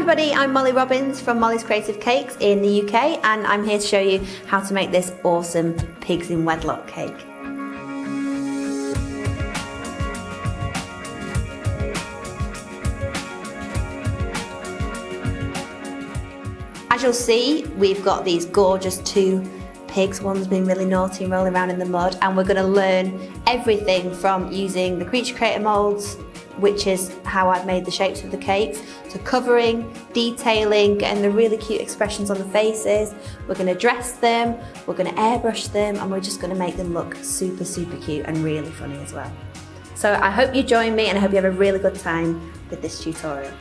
everybody, I'm Molly Robbins from Molly's Creative Cakes in the UK, and I'm here to show you how to make this awesome pigs in wedlock cake. As you'll see, we've got these gorgeous two pigs. One's been really naughty and rolling around in the mud, and we're going to learn everything from using the Creature Creator moulds, which is how I've made the shapes of the cakes, to covering, detailing, getting the really cute expressions on the faces. We're going to dress them, we're going to airbrush them, and we're just going to make them look super, super cute and really funny as well. So I hope you join me, and I hope you have a really good time with this tutorial.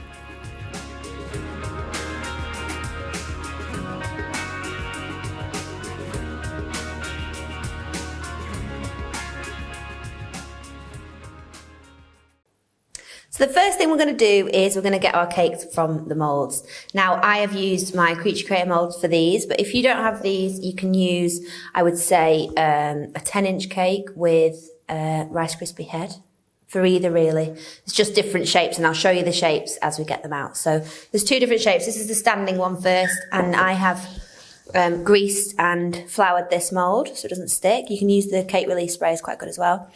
So the first thing we're going to do is we're going to get our cakes from the moulds. Now, I have used my Creature Creator moulds for these, but if you don't have these, you can use, I would say, a 10-inch cake with a Rice Krispie head for either, really. It's just different shapes, and I'll show you the shapes as we get them out. So there's two different shapes. This is the standing one first, and I have greased and floured this mould so it doesn't stick. You can use the cake release spray, it's quite good as well.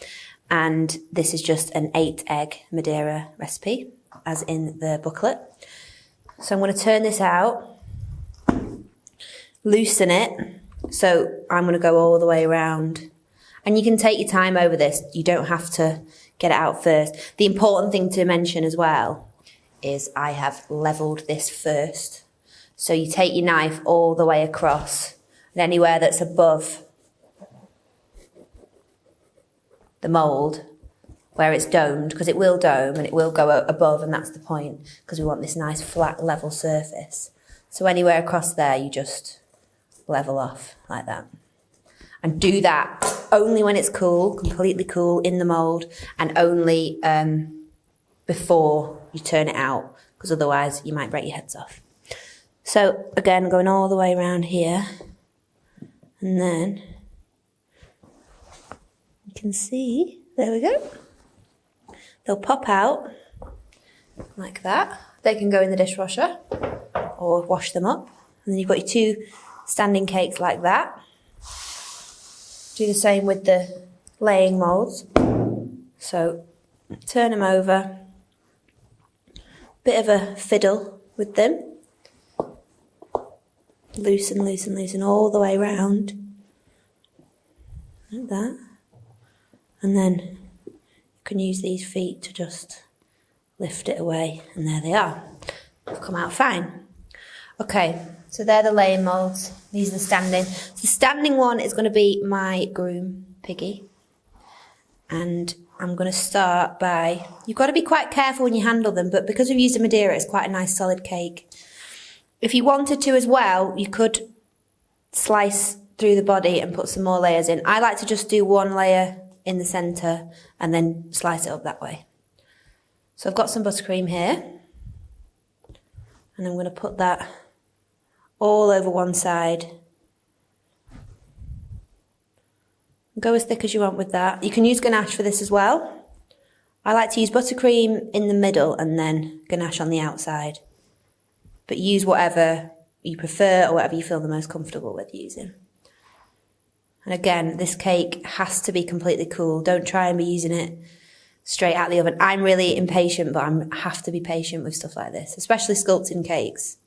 And this is just an 8-egg Madeira recipe, as in the booklet. So I'm going to turn this out, loosen it. So I'm going to go all the way around. And you can take your time over this. You don't have to get it out first. The important thing to mention as well is I have leveled this first. So you take your knife all the way across, and anywhere that's above the mould, where it's domed, because it will dome and it will go above, and that's the point, because we want this nice flat level surface. So anywhere across there, you just level off like that. And do that only when it's cool, completely cool in the mould, and only before you turn it out, because otherwise you might break your heads off. So again, going all the way around here, and then you can see, there we go. They'll pop out like that. They can go in the dishwasher or wash them up. And then you've got your two standing cakes like that. Do the same with the laying moulds. So turn them over. Bit of a fiddle with them. Loosen, loosen, loosen all the way around. Like that. And then you can use these feet to just lift it away, and there they are. They've come out fine. Okay, so they're the laying moulds. These are the standing. So the standing one is going to be my groom piggy. And I'm going to start by, you've got to be quite careful when you handle them, but because we've used a Madeira, it's quite a nice solid cake. If you wanted to as well, you could slice through the body and put some more layers in. I like to just do one layer in the centre and then slice it up that way. So I've got some buttercream here, and I'm going to put that all over one side. Go as thick as you want with that. You can use ganache for this as well. I like to use buttercream in the middle and then ganache on the outside, but use whatever you prefer or whatever you feel the most comfortable with using. And again, this cake has to be completely cool. Don't try and be using it straight out the oven. I'm really impatient, but I have to be patient with stuff like this, especially sculpting cakes.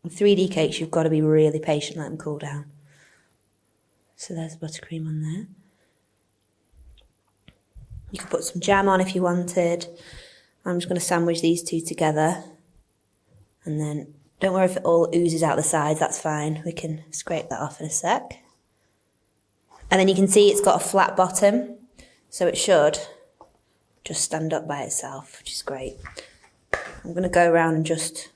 With 3D cakes, you've got to be really patient, let them cool down. So there's buttercream on there. You could put some jam on if you wanted. I'm just going to sandwich these two together. And then, don't worry if it all oozes out the sides, that's fine. We can scrape that off in a sec. And then you can see it's got a flat bottom, so it should just stand up by itself, which is great. I'm going to go around and just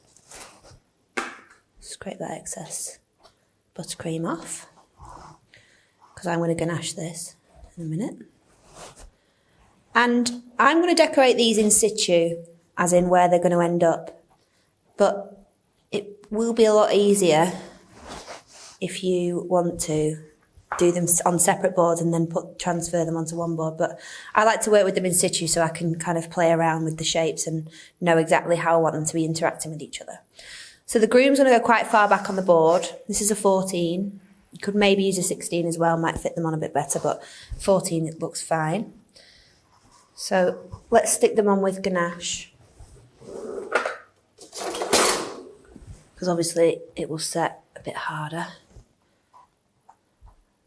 scrape that excess buttercream off, because I'm going to ganache this in a minute. And I'm going to decorate these in situ, as in where they're going to end up. But it will be a lot easier if you want to do them on separate boards and then transfer them onto one board. But I like to work with them in situ so I can kind of play around with the shapes and know exactly how I want them to be interacting with each other. So the groom's going to go quite far back on the board. This is a 14. You could maybe use a 16 as well, might fit them on a bit better, but 14 it looks fine. So let's stick them on with ganache. Because obviously it will set a bit harder.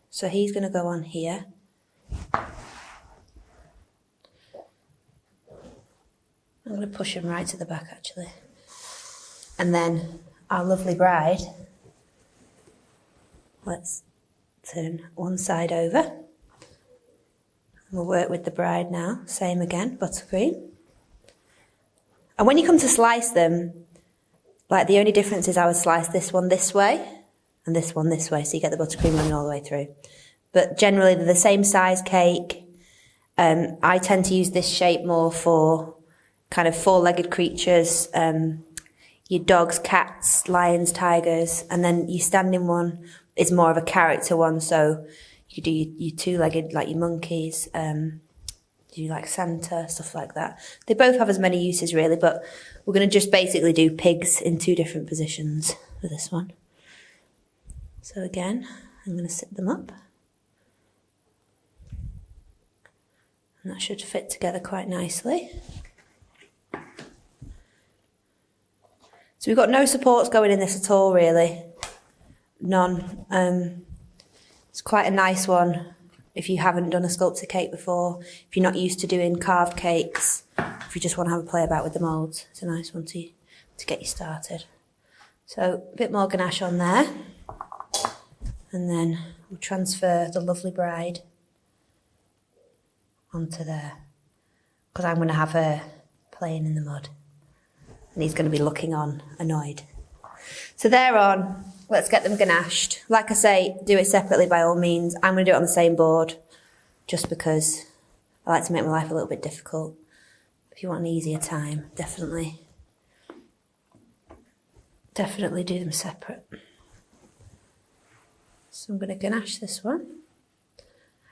So he's going to go on here. I'm going to push him right to the back actually. And then our lovely bride, let's turn one side over. We'll work with the bride now, same again, buttercream. And when you come to slice them, like the only difference is I would slice this one this way and this one this way, so you get the buttercream running all the way through. But generally they're the same size cake. I tend to use this shape more for kind of four-legged creatures, your dogs, cats, lions, tigers, and then your standing one is more of a character one, so you could do your two-legged, like your monkeys, do like Santa, stuff like that. They both have as many uses really, but we're going to just basically do pigs in two different positions for this one. So again, I'm going to sit them up. And that should fit together quite nicely. So we've got no supports going in this at all really. None. It's quite a nice one if you haven't done a sculpted cake before, if you're not used to doing carved cakes, if you just want to have a play about with the moulds. It's a nice one to get you started. So a bit more ganache on there. And then we'll transfer the lovely bride onto there. Because I'm going to have her playing in the mud. And he's going to be looking on, annoyed. So they're on. Let's get them ganached. Like I say, do it separately by all means. I'm going to do it on the same board just because I like to make my life a little bit difficult. If you want an easier time, definitely do them separate. So I'm going to ganache this one.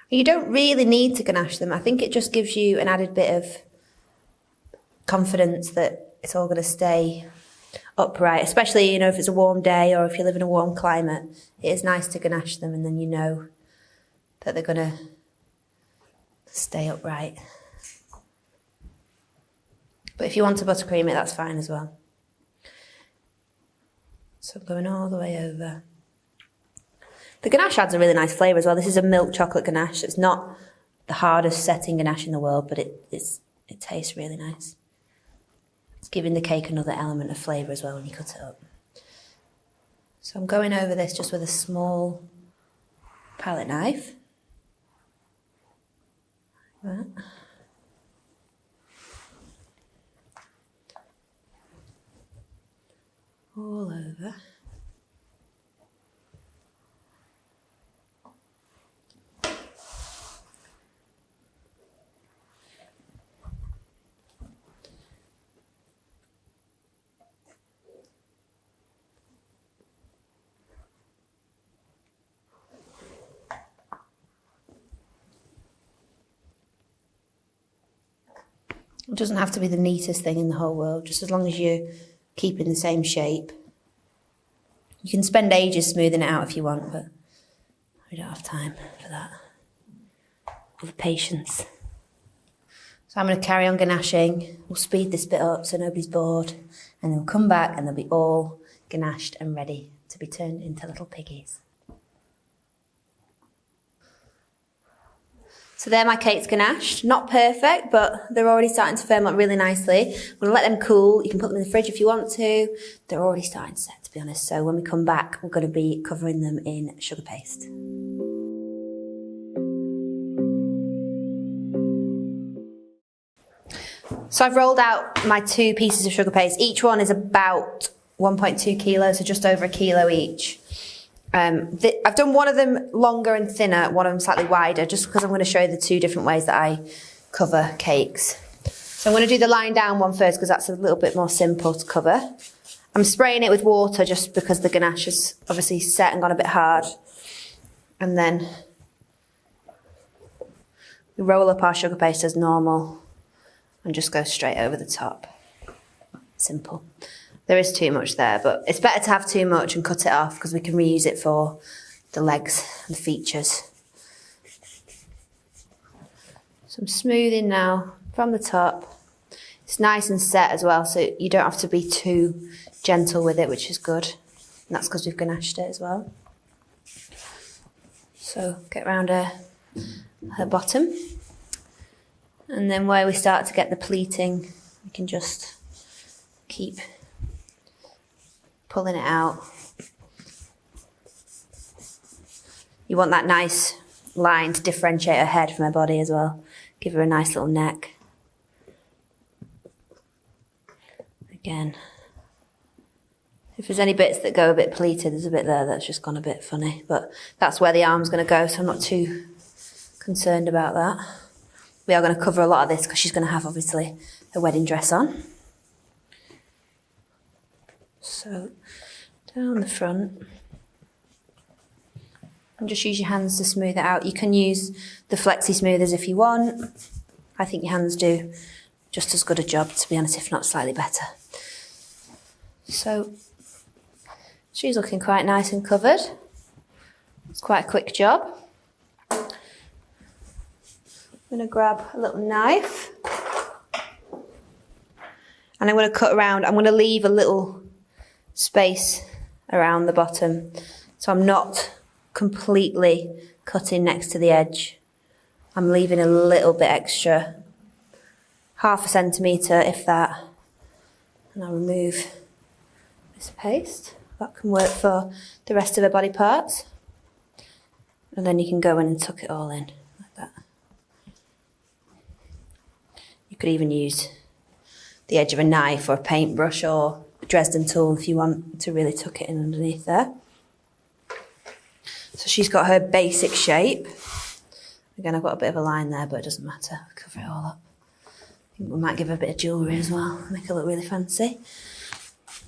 You don't really need to ganache them. I think it just gives you an added bit of confidence that it's all going to stay upright, especially, you know, if it's a warm day or if you live in a warm climate. It is nice to ganache them and then you know that they're going to stay upright. But if you want to buttercream it, that's fine as well. So I'm going all the way over. The ganache adds a really nice flavour as well. This is a milk chocolate ganache. It's not the hardest setting ganache in the world, but it tastes really nice. It's giving the cake another element of flavour as well when you cut it up. So I'm going over this just with a small palette knife. Like that. All over. It doesn't have to be the neatest thing in the whole world, just as long as you're keeping the same shape. You can spend ages smoothing it out if you want, but we don't have time for that. Or the patience. So I'm going to carry on ganaching. We'll speed this bit up so nobody's bored. And then we'll come back and they'll be all ganached and ready to be turned into little piggies. So there my cakes ganached. Not perfect, but they're already starting to firm up really nicely. I'm going to let them cool. You can put them in the fridge if you want to. They're already starting to set, to be honest. So when we come back, we're going to be covering them in sugar paste. So I've rolled out my 2 pieces of sugar paste. Each one is about 1.2 kilos, so just over 1 kilo each. I've done one of them longer and thinner, one of them slightly wider, just because I'm going to show you the 2 different ways that I cover cakes. So I'm going to do the lying down one first because that's a little bit more simple to cover. I'm spraying it with water just because the ganache is obviously set and gone a bit hard. And then we roll up our sugar paste as normal and just go straight over the top. Simple. There is too much there, but it's better to have too much and cut it off because we can reuse it for the legs and the features. So I'm smoothing now from the top. It's nice and set as well, so you don't have to be too gentle with it, which is good. And that's because we've ganached it as well. So get around her bottom. And then where we start to get the pleating, we can just keep pulling it out. You want that nice line to differentiate her head from her body as well. Give her a nice little neck. Again, if there's any bits that go a bit pleated, there's a bit there that's just gone a bit funny, but that's where the arm's going to go, so I'm not too concerned about that. We are going to cover a lot of this because she's going to have, obviously, her wedding dress on. So, down the front. And just use your hands to smooth it out. You can use the flexi smoothers if you want. I think your hands do just as good a job, to be honest, if not slightly better. So, she's looking quite nice and covered. It's quite a quick job. I'm going to grab a little knife. And I'm going to cut around. I'm going to leave a little space around the bottom. So I'm not completely cutting next to the edge. I'm leaving a little bit extra. 1/2 centimetre, if that. And I'll remove this paste. That can work for the rest of her body parts. And then you can go in and tuck it all in, like that. You could even use the edge of a knife or a paintbrush or a Dresden tool if you want to really tuck it in underneath there. So she's got her basic shape. Again, I've got a bit of a line there, but it doesn't matter. I'll cover it all up. I think we might give her a bit of jewellery as well, make her look really fancy.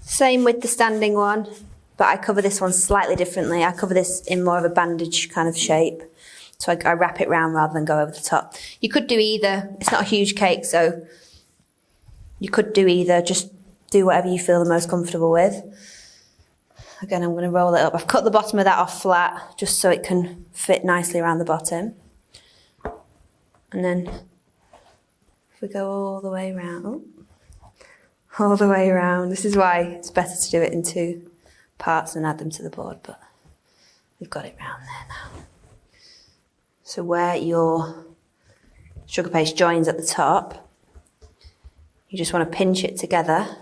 Same with the standing one, but I cover this one slightly differently. I cover this in more of a bandage kind of shape. So I wrap it round rather than go over the top. You could do either. It's not a huge cake, so you could do either. Just do whatever you feel the most comfortable with. Again, I'm going to roll it up. I've cut the bottom of that off flat just so it can fit nicely around the bottom. And then if we go all the way around, all the way around. This is why it's better to do it in 2 parts and add them to the board, but we've got it round there now. So where your sugar paste joins at the top, you just want to pinch it together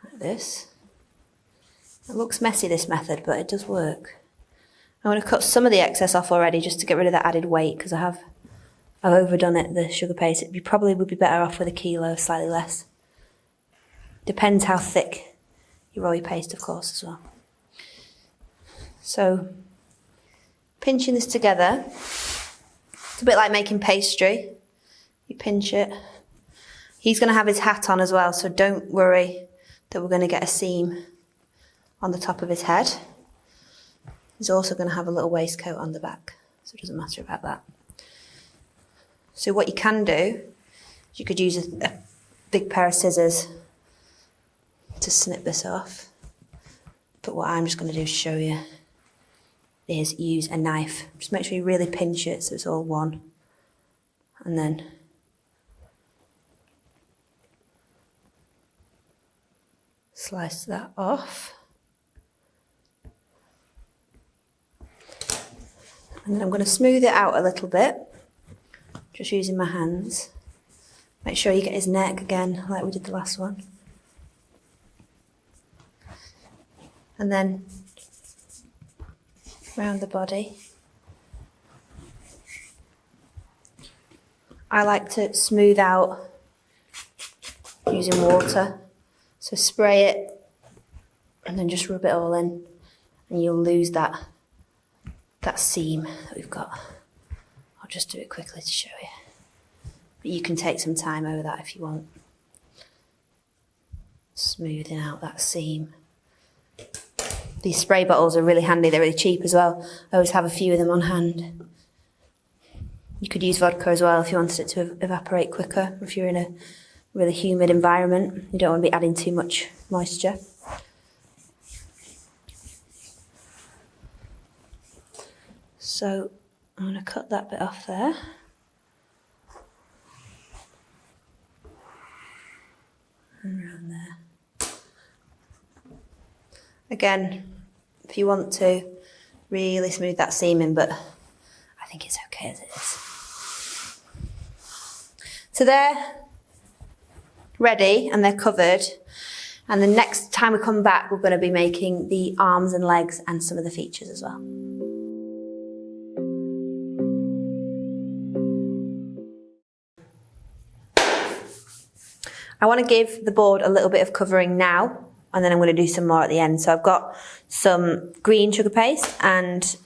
like this. It looks messy, this method, but it does work. I'm going to cut some of the excess off already just to get rid of that added weight because I've overdone it, the sugar paste. You probably would be better off with 1 kilo, slightly less. Depends how thick you roll your paste, of course, as well. So, pinching this together, it's a bit like making pastry. You pinch it. He's going to have his hat on as well, so don't worry that we're going to get a seam on the top of his head. He's also going to have a little waistcoat on the back, so it doesn't matter about that. So what you can do is you could use a big pair of scissors to snip this off. But what I'm just going to do to show you is use a knife. Just make sure you really pinch it so it's all one. And then slice that off. And then I'm going to smooth it out a little bit, just using my hands. Make sure you get his neck again, like we did the last one. And then around the body. I like to smooth out using water. So spray it and then just rub it all in and you'll lose that seam that we've got. I'll just do it quickly to show you. But you can take some time over that if you want. Smoothing out that seam. These spray bottles are really handy, they're really cheap as well. I always have a few of them on hand. You could use vodka as well if you wanted it to evaporate quicker, if you're in a really humid environment. You don't want to be adding too much moisture. So I'm going to cut that bit off there. And around there. Again, if you want to really smooth that seam in, but I think it's okay as it is. So they're ready and they're covered. And the next time we come back, we're going to be making the arms and legs and some of the features as well. I want to give the board a little bit of covering now, and then I'm going to do some more at the end. So I've got some green sugar paste and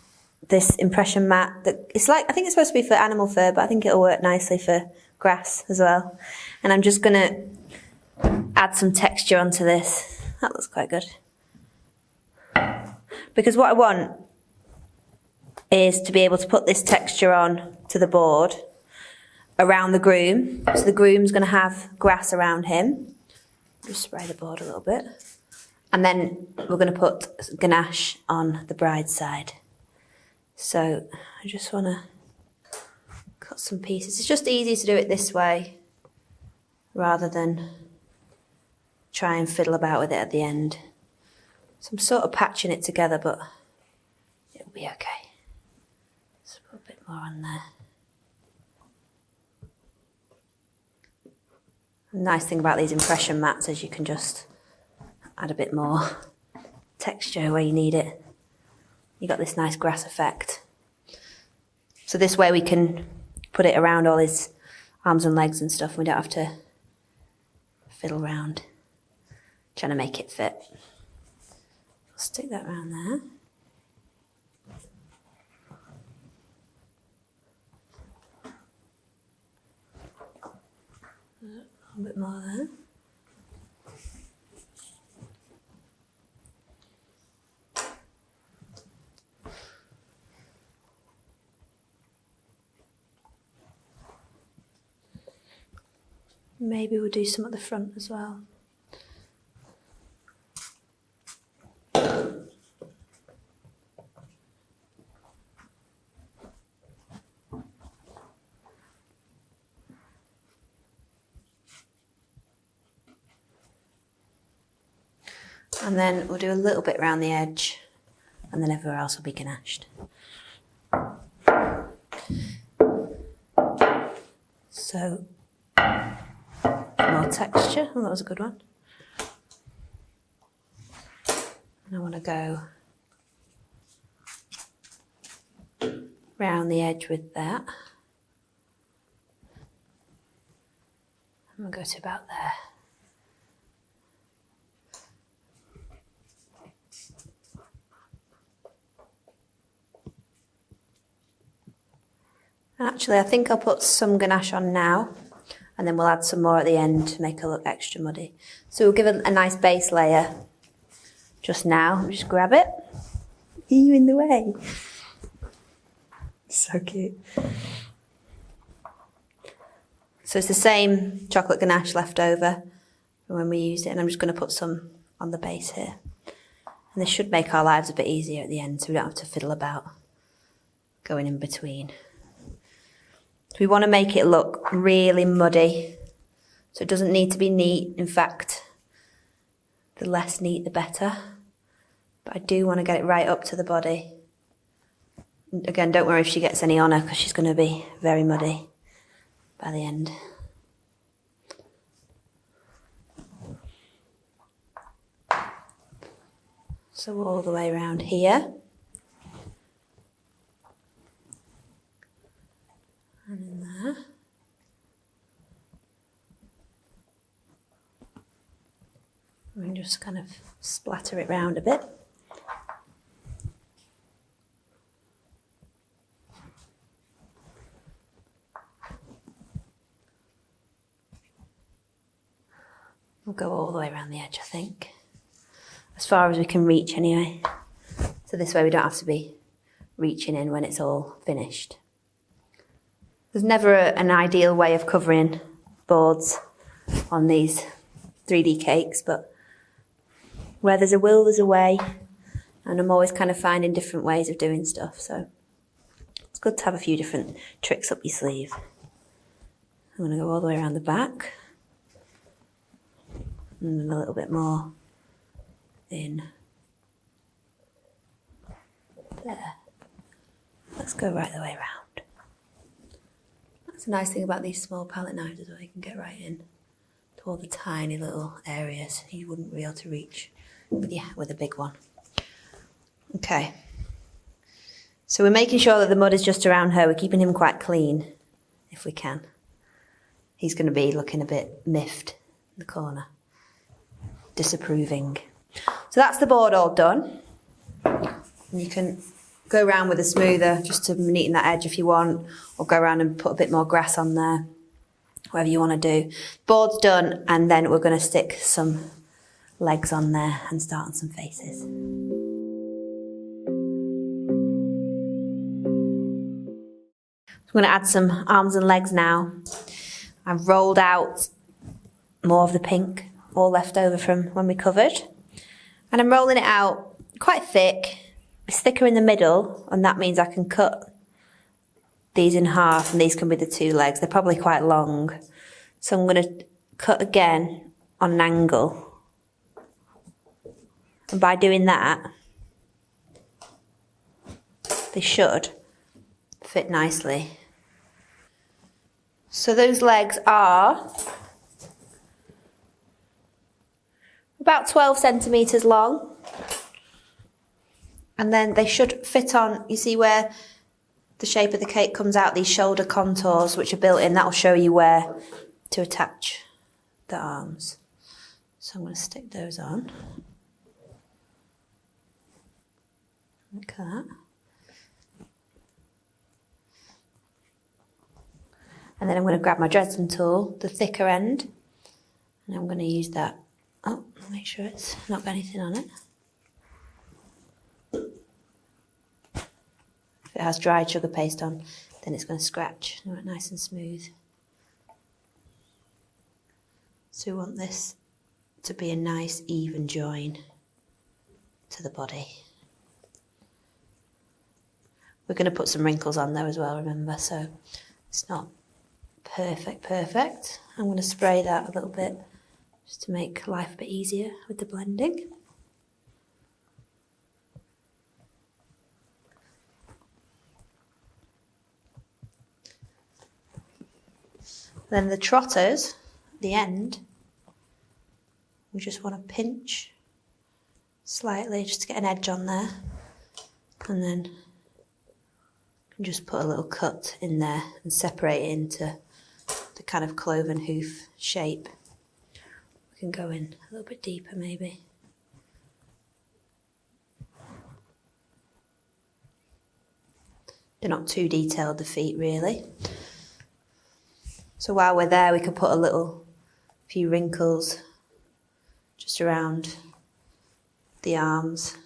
this impression mat that it's like, I think it's supposed to be for animal fur, but I think it'll work nicely for grass as well. And I'm just going to add some texture onto this. That looks quite good. Because what I want is to be able to put this texture on to the board around the groom. So the groom's going to have grass around him. Just spray the board a little bit. And then we're going to put ganache on the bride's side. So I just want to cut some pieces. It's just easy to do it this way rather than try and fiddle about with it at the end. So I'm sort of patching it together, but it'll be okay. Let's put a bit more on there. The nice thing about these impression mats is you can just add a bit more texture where you need it. You got this nice grass effect. So this way we can put it around all his arms and legs and stuff, and we don't have to fiddle around trying to make it fit. I'll stick that around there. A bit more there. Maybe we'll do some at the front as well. And then we'll do a little bit around the edge, and then everywhere else will be ganached. So, more texture. Oh, that was a good one. And I want to go round the edge with that. I'm going to go to about there. Actually, I think I'll put some ganache on now, and then we'll add some more at the end to make it look extra muddy. So we'll give it a nice base layer just now. Just grab it. Are you in the way? So cute. So it's the same chocolate ganache left over from when we used it, and I'm just going to put some on the base here. And this should make our lives a bit easier at the end, so we don't have to fiddle about going in between. We want to make it look really muddy, so it doesn't need to be neat. In fact, the less neat the better. But I do want to get it right up to the body. Again, don't worry if she gets any on her, because she's going to be very muddy by the end. So all the way around here. And in there. We can just kind of splatter it round a bit. We'll go all the way around the edge, I think. As far as we can reach anyway. So this way we don't have to be reaching in when it's all finished. There's never an ideal way of covering boards. on these 3D cakes, but where there's a will, there's a way, and I'm always kind of finding different ways of doing stuff, so it's good to have a few different tricks up your sleeve. I'm going to go all the way around the back, and then a little bit more in there. Let's go right the way around. That's a nice thing about these small palette knives as well, you can get right in to all the tiny little areas you wouldn't be able to reach with a big one. Okay, so we're making sure that the mud is just around her. We're keeping him quite clean if we can. He's going to be looking a bit miffed in the corner, disapproving. So that's the board all done. And you can go around with a smoother just to neaten that edge if you want, or go around and put a bit more grass on there, whatever you want to do. Board's done, and then we're going to stick some legs on there and start on some faces. I'm going to add some arms and legs now. I've rolled out more of the pink, all left over from when we covered. And I'm rolling it out quite thick. It's thicker in the middle, and that means I can cut these in half, and these can be the two legs. They're probably quite long. So I'm going to cut again on an angle. And by doing that, they should fit nicely. So those legs are about 12 centimetres long. And then they should fit on, you see where the shape of the cake comes out, these shoulder contours which are built in, that'll show you where to attach the arms. So I'm going to stick those on. Like that. And then I'm going to grab my Dresden tool, the thicker end, and I'm going to use that. Oh, make sure it's not got anything on it. If it has dried sugar paste on, then it's going to scratch. Nice and smooth. So we want this to be a nice even join to the body. We're going to put some wrinkles on there as well, remember, so it's not perfect. I'm going to spray that a little bit just to make life a bit easier with the blending. Then the trotters, at the end, we just want to pinch slightly just to get an edge on there, and then just put a little cut in there and separate it into the kind of cloven hoof shape. We can go in a little bit deeper maybe. They're not too detailed, the feet, really. So while we're there, we can put few wrinkles just around the arms,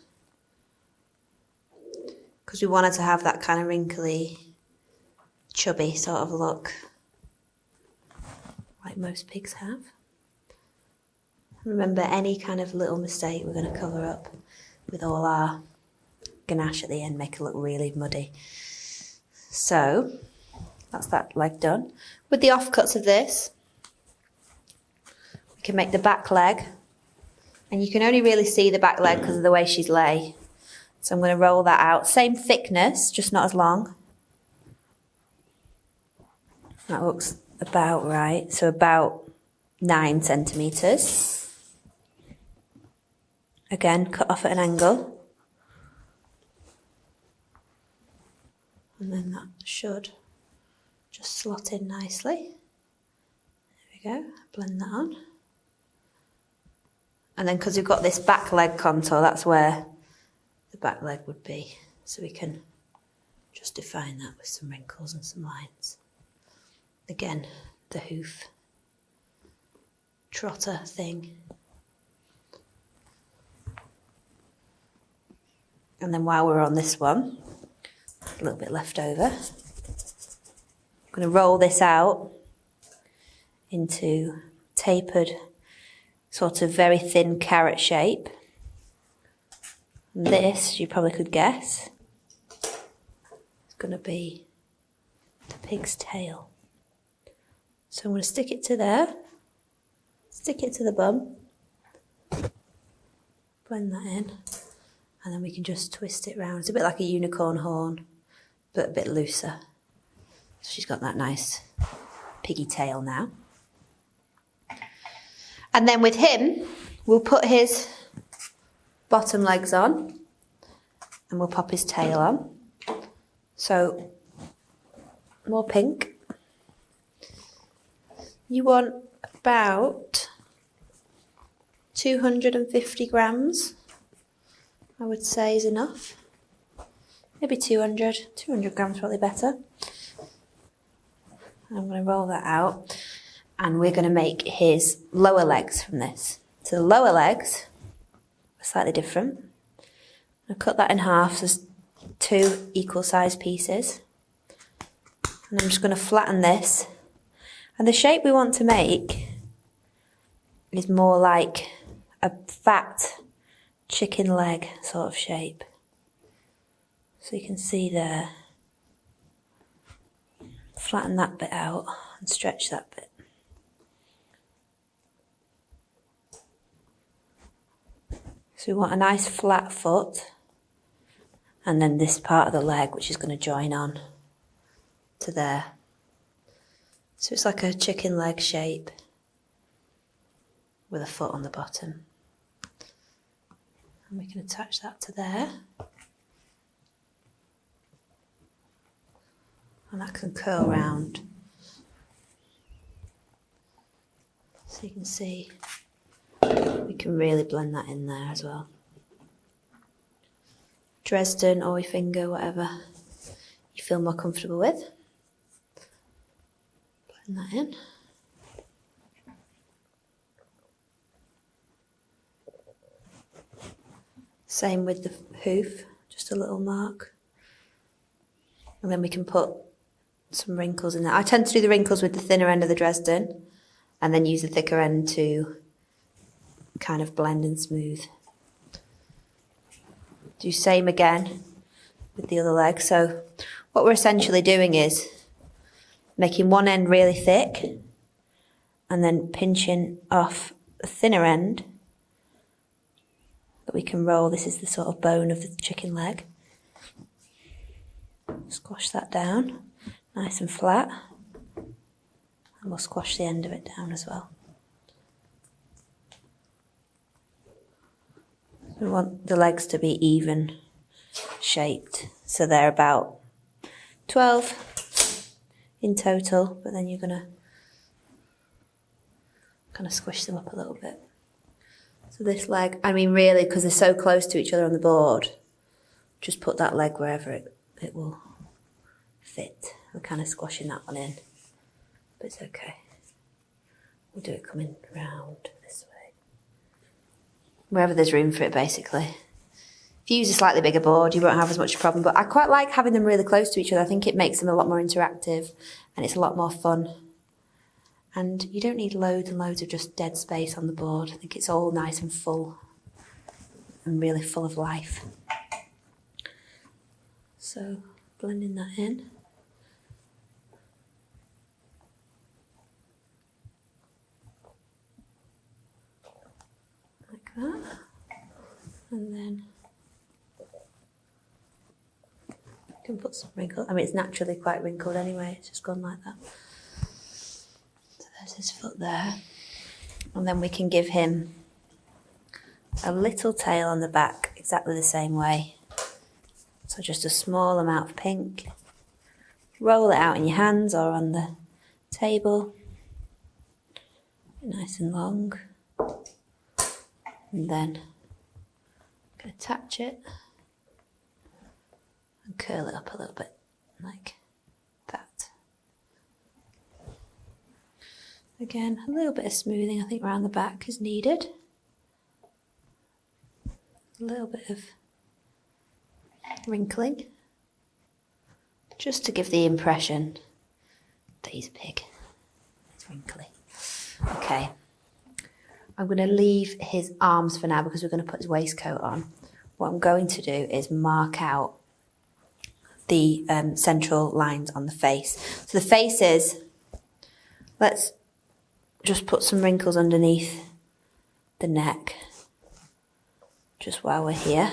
because we wanted to have that kind of wrinkly, chubby sort of look, like most pigs have. Remember, any kind of little mistake we're going to cover up with all our ganache at the end, make it look really muddy. So that's that leg done. With the offcuts of this, we can make the back leg, and you can only really see the back leg because of the way she's lay. So I'm going to roll that out. Same thickness, just not as long. That looks about right. So about 9 centimetres. Again, cut off at an angle. And then that should just slot in nicely. There we go, blend that on. And then because we've got this back leg contour, that's where the back leg would be. So we can just define that with some wrinkles and some lines. Again, the hoof trotter thing. And then while we're on this one, a little bit left over, I'm going to roll this out into tapered, sort of very thin carrot shape. And this, you probably could guess, is going to be the pig's tail. So I'm going to stick it to there, stick it to the bum, blend that in, and then we can just twist it round. It's a bit like a unicorn horn, but a bit looser. So she's got that nice piggy tail now. And then with him, we'll put his bottom legs on and we'll pop his tail on. So, more pink. You want about 250 grams, I would say is enough. Maybe 200 grams probably better. I'm going to roll that out and we're going to make his lower legs from this. So the lower legs are slightly different. I'll cut that in half, so there's 2 equal sized pieces. And I'm just going to flatten this. And the shape we want to make is more like a fat chicken leg sort of shape. So you can see there. Flatten that bit out and stretch that bit. So we want a nice flat foot and then this part of the leg which is going to join on to there. So it's like a chicken leg shape with a foot on the bottom. And we can attach that to there. And that can curl round. So you can see we can really blend that in there as well. Dresden, oi finger, whatever you feel more comfortable with. Blend that in. Same with the hoof, just a little mark. And then we can put some wrinkles in there. I tend to do the wrinkles with the thinner end of the Dresden and then use the thicker end to kind of blend and smooth. Do same again with the other leg. So what we're essentially doing is making one end really thick and then pinching off the thinner end that we can roll. This is the sort of bone of the chicken leg. Squash that down. Nice and flat, and we'll squash the end of it down as well. We want the legs to be even shaped, so they're about 12 in total, but then you're going to kind of squish them up a little bit. So this leg, I mean really, because they're so close to each other on the board, just put that leg wherever it will fit. We're kind of squashing that one in, but it's okay. We'll do it coming round this way. Wherever there's room for it, basically. If you use a slightly bigger board, you won't have as much problem, but I quite like having them really close to each other. I think it makes them a lot more interactive and it's a lot more fun. And you don't need loads and loads of just dead space on the board. I think it's all nice and full and really full of life. So, blending that in. Like that. And then you can put some wrinkles. I mean, it's naturally quite wrinkled anyway. It's just gone like that. So there's his foot there. And then we can give him a little tail on the back, exactly the same way. So just a small amount of pink. Roll it out in your hands or on the table. Nice and long. And then I'm going to attach it and curl it up a little bit like that. Again, a little bit of smoothing I think around the back is needed. A little bit of wrinkling, just to give the impression that he's a pig. It's wrinkly. Okay, I'm going to leave his arms for now because we're going to put his waistcoat on. What I'm going to do is mark out the central lines on the face. So the face is, let's just put some wrinkles underneath the neck, just while we're here.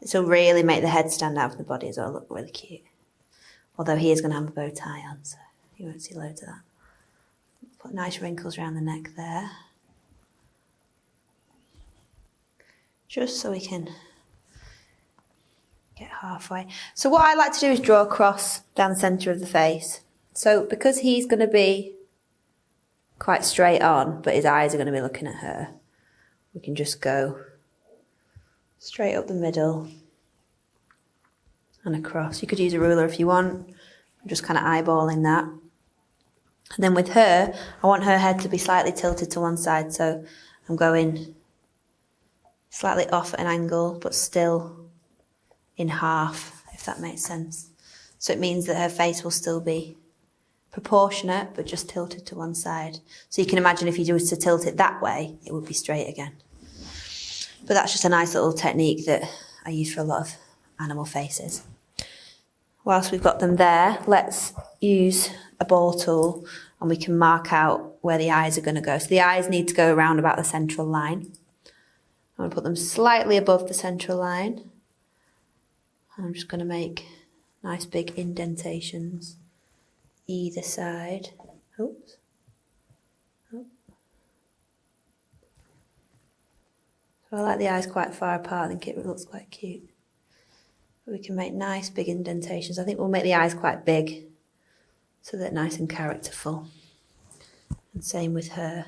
This will really make the head stand out from the body as well, look really cute. Although he is going to have a bow tie on, so you won't see loads of that. Put nice wrinkles around the neck there. Just so we can get halfway. So what I like to do is draw a cross down the centre of the face. So because he's going to be quite straight on, but his eyes are going to be looking at her, we can just go straight up the middle and across. You could use a ruler if you want. I'm just kind of eyeballing that. And then with her, I want her head to be slightly tilted to one side, so I'm going slightly off at an angle, but still in half, if that makes sense. So it means that her face will still be proportionate, but just tilted to one side. So you can imagine if you was to tilt it that way, it would be straight again. But that's just a nice little technique that I use for a lot of animal faces. Whilst we've got them there, let's use a ball tool and we can mark out where the eyes are going to go. So the eyes need to go around about the central line. I'm going to put them slightly above the central line. And I'm just going to make nice big indentations either side. Oops. Oh. So I like the eyes quite far apart. I think it looks quite cute. But we can make nice big indentations. I think we'll make the eyes quite big so they're nice and characterful. And same with her.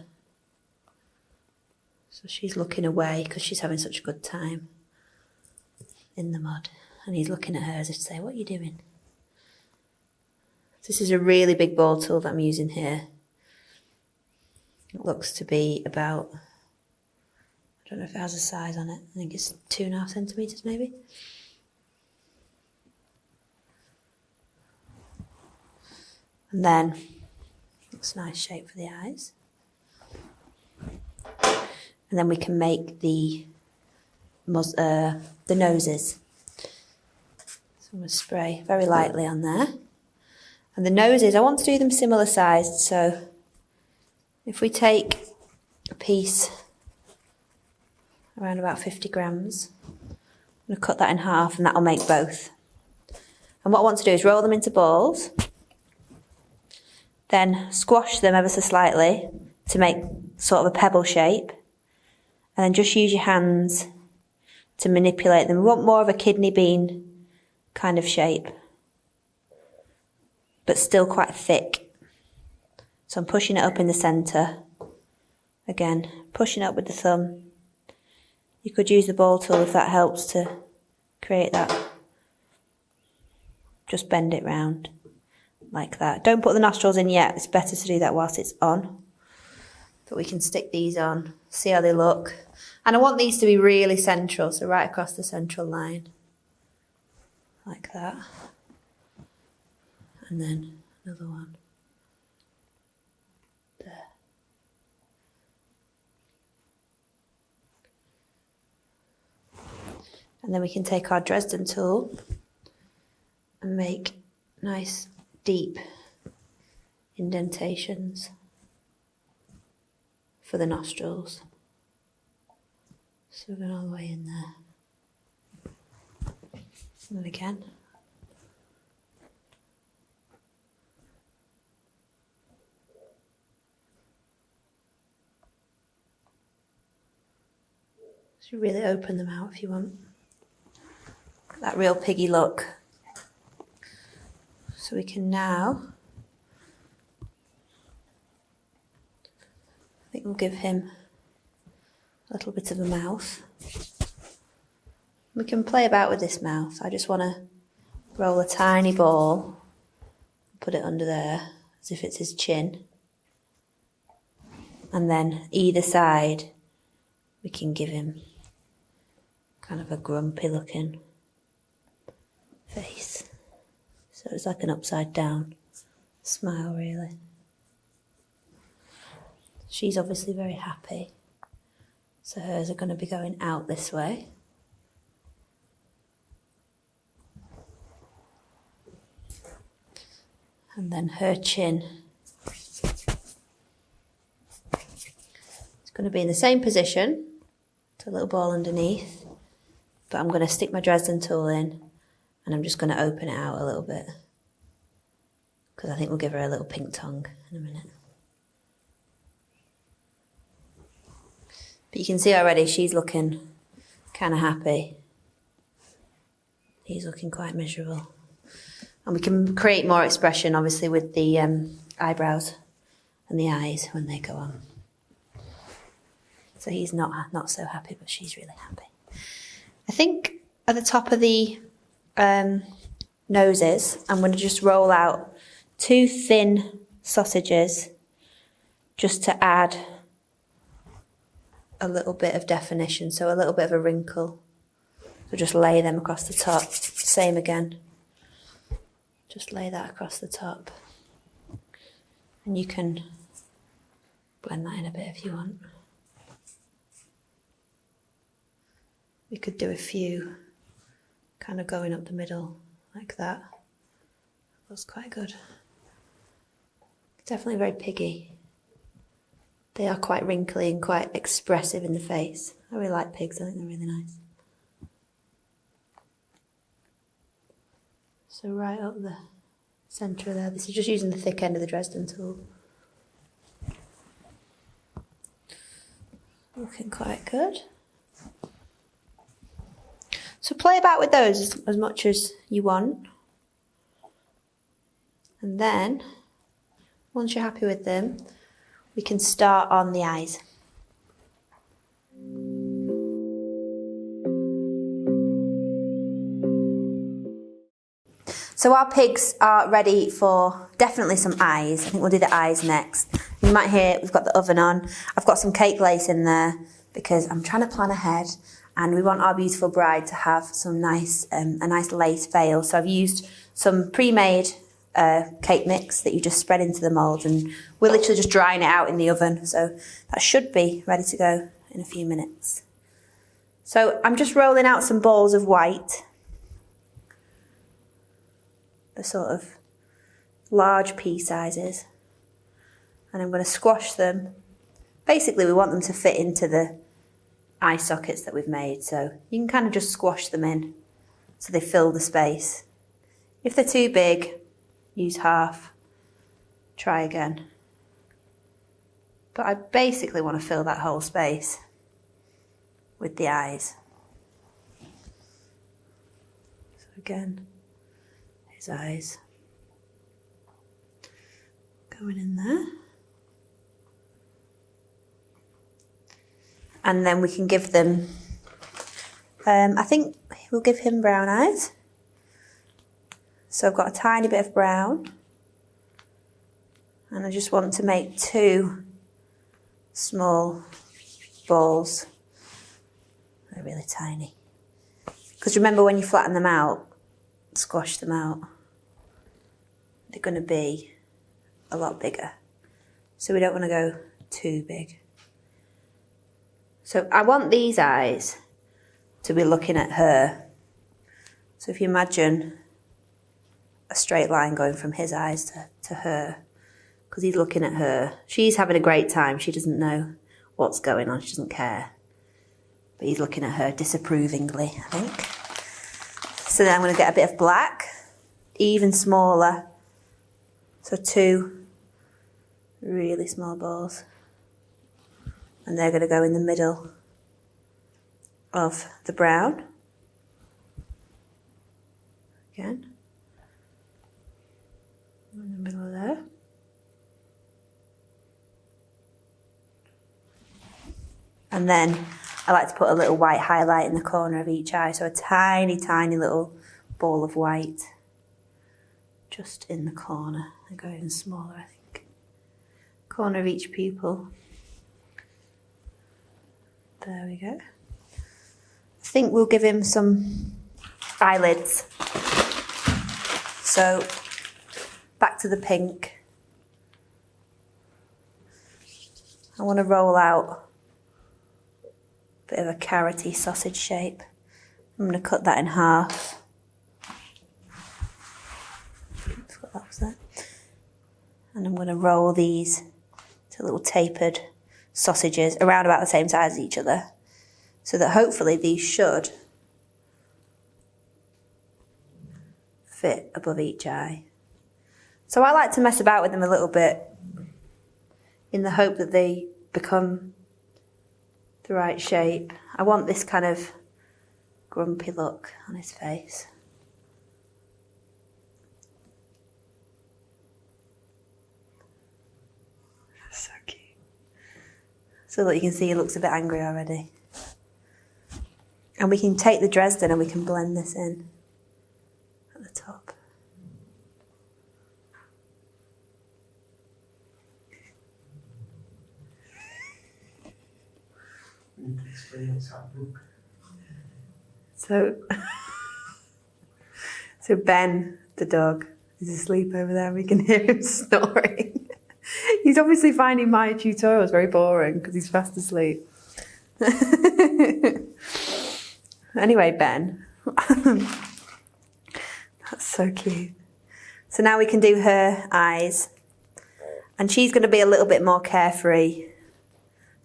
So she's looking away because she's having such a good time in the mud. And he's looking at her as if to say, what are you doing? This is a really big ball tool that I'm using here. It looks to be about, I don't know if it has a size on it. I think it's 2.5 centimetres maybe. And then, looks a nice shape for the eyes. And then we can make the noses. So I'm going to spray very lightly on there. And the noses, I want to do them similar sized. So if we take a piece around about 50 grams, I'm going to cut that in half and that'll make both. And what I want to do is roll them into balls, then squash them ever so slightly to make sort of a pebble shape. And then just use your hands to manipulate them. We want more of a kidney bean kind of shape, but still quite thick. So I'm pushing it up in the centre. Again, pushing it up with the thumb. You could use the ball tool if that helps to create that. Just bend it round like that. Don't put the nostrils in yet. It's better to do that whilst it's on. But we can stick these on, see how they look. And I want these to be really central, so right across the central line. Like that. And then another one. There. And then we can take our Dresden tool and make nice deep indentations for the nostrils. So we're going all the way in there. And then again. So really open them out if you want. That real piggy look. So we can now, I think we'll give him a little bit of a mouth. We can play about with this mouth. I just want to roll a tiny ball, put it under there as if it's his chin. And then either side, we can give him kind of a grumpy looking face. So it's like an upside down smile really. She's obviously very happy. So hers are going to be going out this way. And then her chin is going to be in the same position. It's a little ball underneath. But I'm going to stick my Dresden tool in and I'm just going to open it out a little bit. Because I think we'll give her a little pink tongue in a minute. But you can see already she's looking kind of happy. He's looking quite miserable. And we can create more expression, obviously, with the eyebrows and the eyes when they go on. So he's not so happy, but she's really happy. I think at the top of the noses, I'm going to just roll out 2 thin sausages just to add a little bit of definition, so a little bit of a wrinkle. So just lay them across the top. Same again. Just lay that across the top. And you can blend that in a bit if you want. We could do a few kind of going up the middle like that. That's quite good. Definitely very piggy. They are quite wrinkly and quite expressive in the face. I really like pigs, I think they're really nice. So right up the centre there, this is just using the thick end of the Dresden tool. Looking quite good. So play about with those as much as you want. And then, once you're happy with them, we can start on the eyes. So our pigs are ready for definitely some eyes. I think we'll do the eyes next. You might hear we've got the oven on. I've got some cake lace in there because I'm trying to plan ahead and we want our beautiful bride to have some nice, a nice lace veil. So I've used some pre-made cake mix that you just spread into the mould, and we're literally just drying it out in the oven, so that should be ready to go in a few minutes. So I'm just rolling out some balls of white, the sort of large pea sizes, and I'm going to squash them. Basically we want them to fit into the eye sockets that we've made, so you can kind of just squash them in so they fill the space. If they're too big, use half, try again. But I basically want to fill that whole space with the eyes. So again, his eyes going in there. And then we can give them, I think we'll give him brown eyes. So I've got a tiny bit of brown, and I just want to make 2 small balls. They're really tiny. Because remember, when you flatten them out, squash them out, they're going to be a lot bigger. So we don't want to go too big. So I want these eyes to be looking at her. So if you imagine a straight line going from his eyes to her, because he's looking at her. She's having a great time. She doesn't know what's going on. She doesn't care. But he's looking at her disapprovingly, I think. So then I'm going to get a bit of black, even smaller. So 2 really small balls. And they're going to go in the middle of the brown. Again. In the middle of there. And then I like to put a little white highlight in the corner of each eye. So a tiny, tiny little ball of white just in the corner. They go even smaller, I think. Corner of each pupil. There we go. I think we'll give him some eyelids. So back to the pink. I want to roll out bit of a carroty sausage shape. I'm going to cut that in half. That's what that was there. And I'm going to roll these to little tapered sausages around about the same size as each other, so that hopefully these should fit above each eye. So I like to mess about with them a little bit in the hope that they become the right shape. I want this kind of grumpy look on his face. So cute. So that you can see he looks a bit angry already. And we can take the Dresden and we can blend this in at the top. So Ben, the dog, is asleep over there and we can hear him snoring. He's obviously finding my tutorials very boring because he's fast asleep. Anyway, Ben. That's so cute. So now we can do her eyes. And she's going to be a little bit more carefree.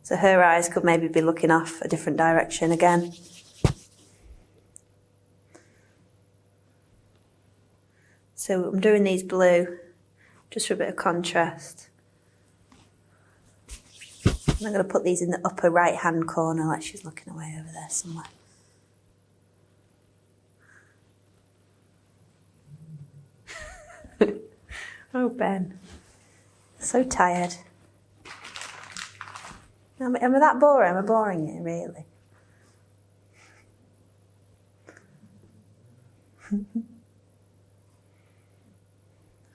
So her eyes could maybe be looking off a different direction again. So I'm doing these blue just for a bit of contrast. And I'm going to put these in the upper right hand corner like she's looking away over there somewhere. Oh, Ben. So tired. Am I that boring? Am I boring you, really?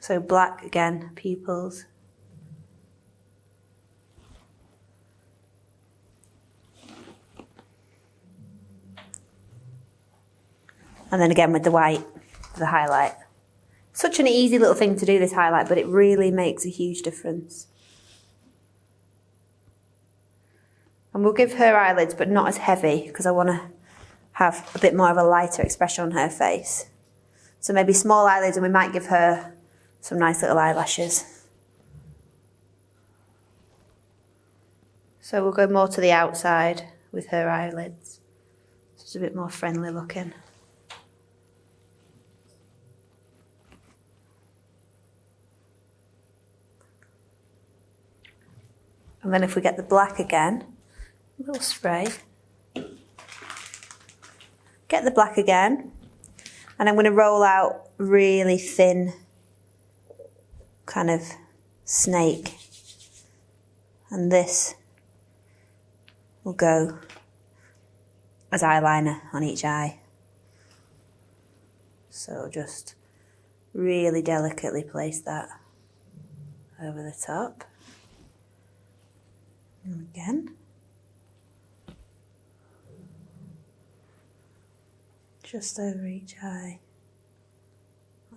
So black again, pupils. And then again with the white, the highlight. Such an easy little thing to do, this highlight, but it really makes a huge difference. And we'll give her eyelids, but not as heavy, because I want to have a bit more of a lighter expression on her face. So maybe small eyelids, and we might give her some nice little eyelashes. So we'll go more to the outside with her eyelids. So it's a bit more friendly looking. And then if we get the black again, a little spray. Get the black again. And I'm going to roll out really thin kind of snake. And this will go as eyeliner on each eye. So just really delicately place that over the top. And again. Just over each eye,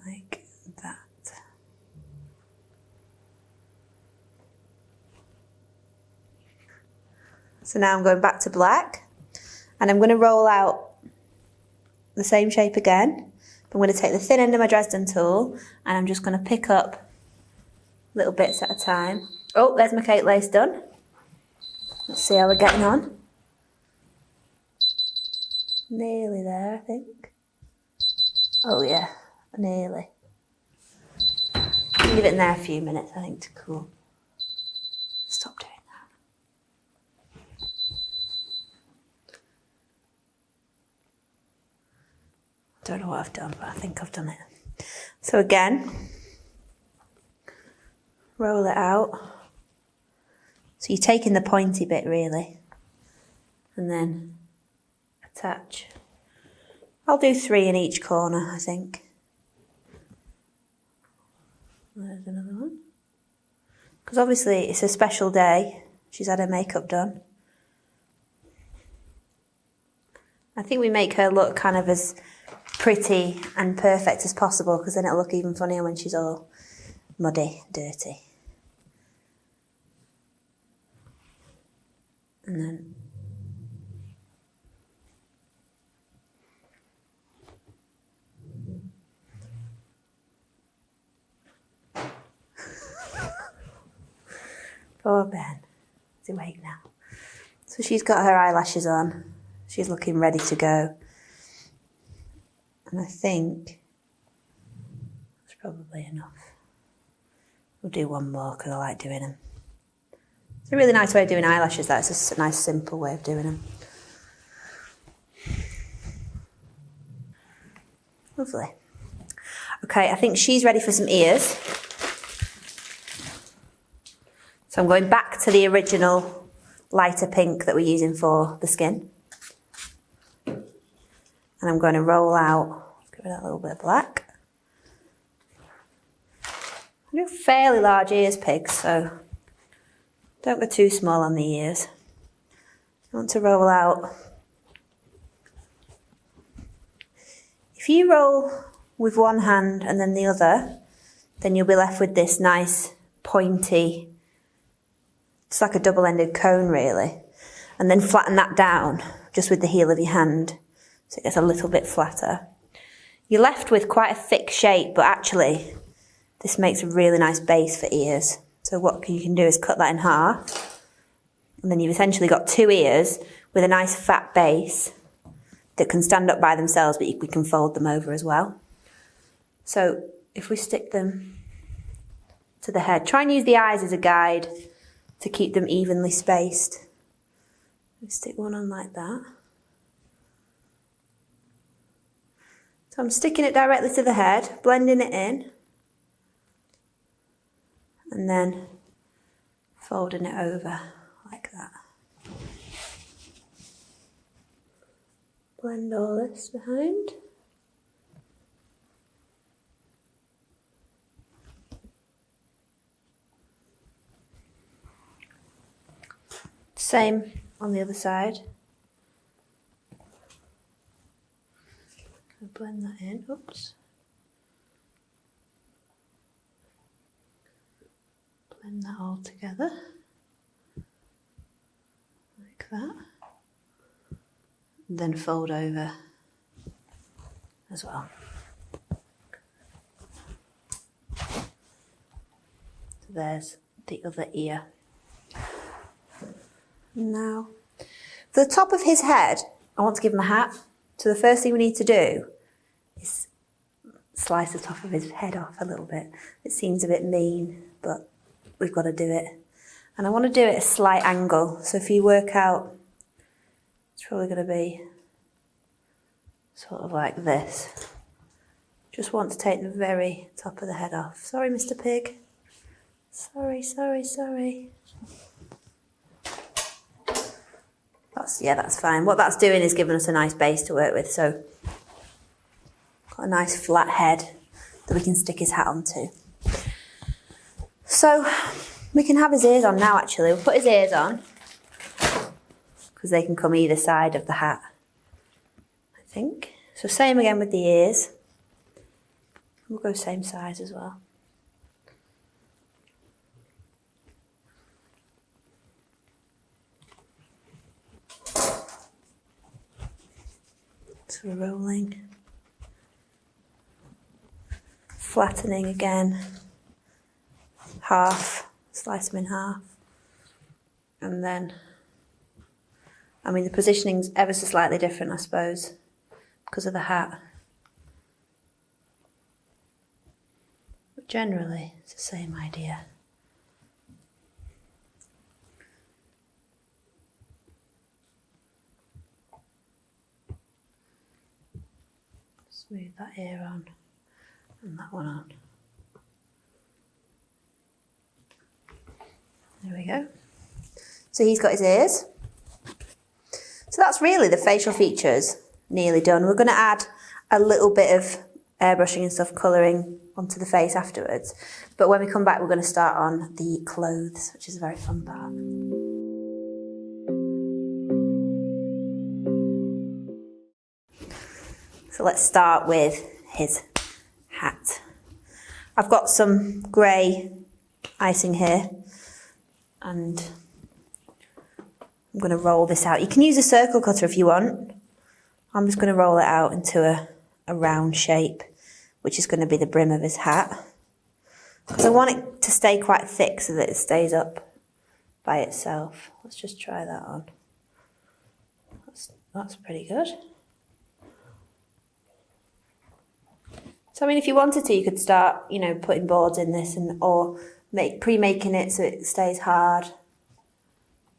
like that. So now I'm going back to black, and I'm going to roll out the same shape again. I'm going to take the thin end of my Dresden tool, and I'm just going to pick up little bits at a time. Oh, there's my cake lace done. Let's see how we're getting on. Nearly there, I think. Oh yeah, nearly. Leave it in there a few minutes, I think, to cool. Stop doing that. Don't know what I've done, but I think I've done it. So again, roll it out. So you're taking the pointy bit really, and then attach. I'll do 3 in each corner, I think. There's another one. Because obviously it's a special day. She's had her makeup done. I think we make her look kind of as pretty and perfect as possible, because then it'll look even funnier when she's all muddy, dirty. And then Poor Ben. Is he awake now? So she's got her eyelashes on. She's looking ready to go. And I think that's probably enough. We'll do one more because I like doing them. It's a really nice way of doing eyelashes, that. It's just a nice simple way of doing them. Lovely. Okay, I think she's ready for some ears. So I'm going back to the original lighter pink that we're using for the skin. And I'm going to roll out, give it a little bit of black. I do fairly large ears, pigs, so don't go too small on the ears. I want to roll out. If you roll with one hand and then the other, then you'll be left with this nice pointy, it's like a double-ended cone really. And then flatten that down just with the heel of your hand so it gets a little bit flatter. You're left with quite a thick shape, but actually this makes a really nice base for ears. So what you can do is cut that in half, and then you've essentially got two ears with a nice fat base that can stand up by themselves, but we can fold them over as well. So if we stick them to the head, try and use the eyes as a guide to keep them evenly spaced. We stick one on like that. So I'm sticking it directly to the head, blending it in, and then folding it over like that. Blend all this behind. Same on the other side. Blend that in. Oops. Blend that all together like that. And then fold over as well. So there's the other ear. Now, for the top of his head, I want to give him a hat. So the first thing we need to do is slice the top of his head off a little bit. It seems a bit mean, but we've got to do it. And I want to do it at a slight angle. So if you work out, it's probably going to be sort of like this. Just want to take the very top of the head off. Sorry, Mr. Pig. Sorry. That's fine. What that's doing is giving us a nice base to work with. So, got a nice flat head that we can stick his hat onto. So, we can have his ears on now actually. We'll put his ears on because they can come either side of the hat, I think. So same again with the ears. We'll go same size as well. So we're rolling, flattening again, half, slice them in half, and then, I mean the positioning's ever so slightly different I suppose, because of the hat. But generally it's the same idea. Smooth that ear on and that one on. There we go. So he's got his ears. So that's really the facial features nearly done. We're going to add a little bit of airbrushing and stuff, colouring onto the face afterwards. But when we come back, we're going to start on the clothes, which is a very fun part. So let's start with his hat. I've got some grey icing here and I'm going to roll this out. You can use a circle cutter if you want. I'm just going to roll it out into a round shape, which is going to be the brim of his hat. Because I want it to stay quite thick so that it stays up by itself. Let's just try that on. That's pretty good. So I mean, if you wanted to, you could start, you know, putting boards in this or pre-making it so it stays hard.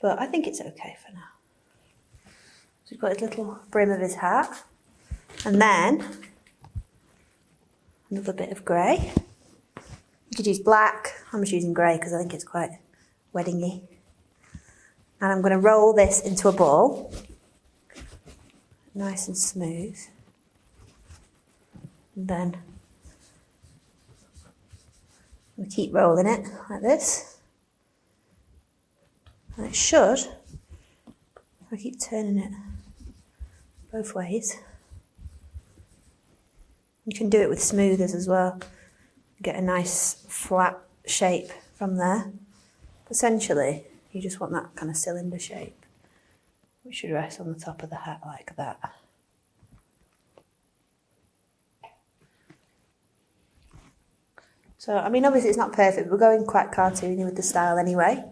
But I think it's okay for now. So we've got his little brim of his hat. And then another bit of grey. You could use black. I'm just using grey because I think it's quite weddingy. And I'm going to roll this into a ball. Nice and smooth. And then we keep rolling it like this. And it should, I keep turning it both ways. You can do it with smoothers as well. Get a nice flat shape from there. Essentially, you just want that kind of cylinder shape, which should rest on the top of the hat like that. So, I mean, obviously it's not perfect, but we're going quite cartoony with the style anyway.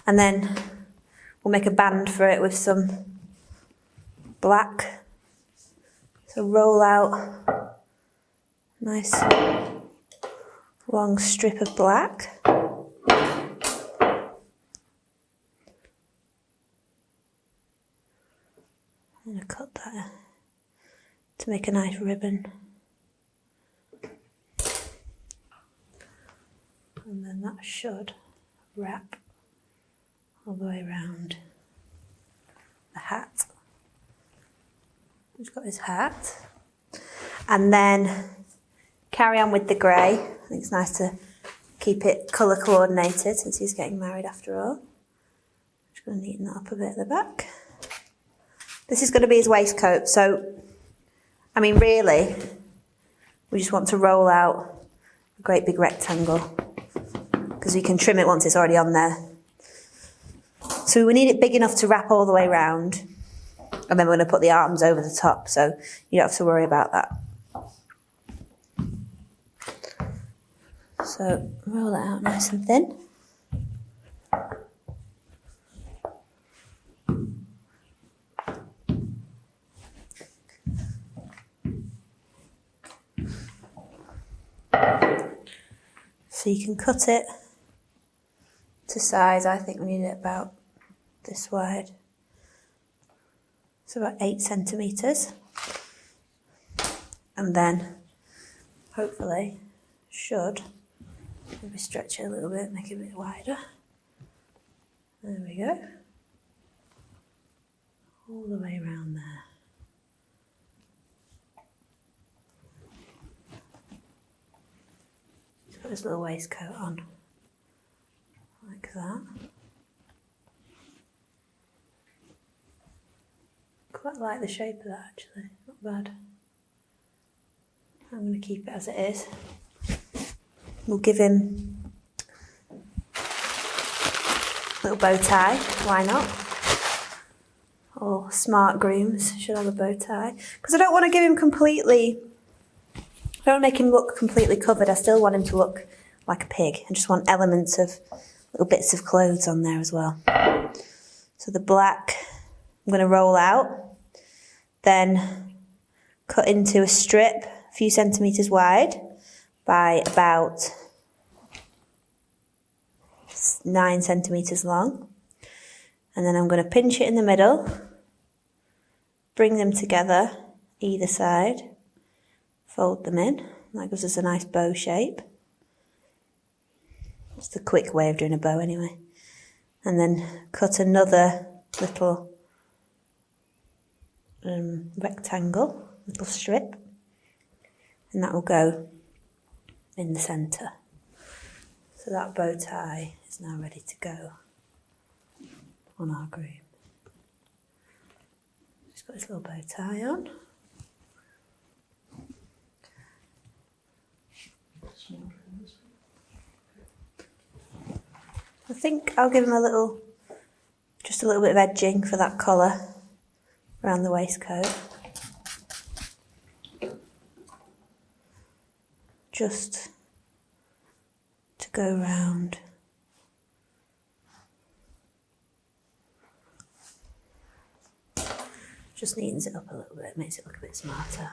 And then we'll make a band for it with some black. So roll out nice long strip of black. I'm going to cut that to make a nice ribbon. And then that should wrap all the way around the hat. He's got his hat. And then carry on with the grey. I think it's nice to keep it colour coordinated since he's getting married after all. Just going to neaten that up a bit at the back. This is going to be his waistcoat, so, I mean, really, we just want to roll out a great big rectangle because we can trim it once it's already on there. So we need it big enough to wrap all the way around, and then we're going to put the arms over the top, so you don't have to worry about that. So roll it out nice and thin. So you can cut it to size. I think we need it about this wide. It's about 8 centimetres. And then hopefully should maybe stretch it a little bit, make it a bit wider. There we go. All the way around there. Put his little waistcoat on, like that. Quite like the shape of that actually, not bad. I'm going to keep it as it is. We'll give him a little bow tie, why not? All smart grooms should have a bow tie. Because I don't want to give him completely, I don't want to make him look completely covered. I still want him to look like a pig. I just want elements of little bits of clothes on there as well. So the black I'm going to roll out, then cut into a strip a few centimetres wide by about 9 centimetres long. And then I'm going to pinch it in the middle, bring them together either side, fold them in. That gives us a nice bow shape. It's the quick way of doing a bow anyway. And then cut another little rectangle, little strip, and that will go in the centre. So that bow tie is now ready to go on our groom. Just got his little bow tie on. I think I'll give him just a little bit of edging for that collar around the waistcoat. Just to go round Just neatens it up a little bit, makes it look a bit smarter.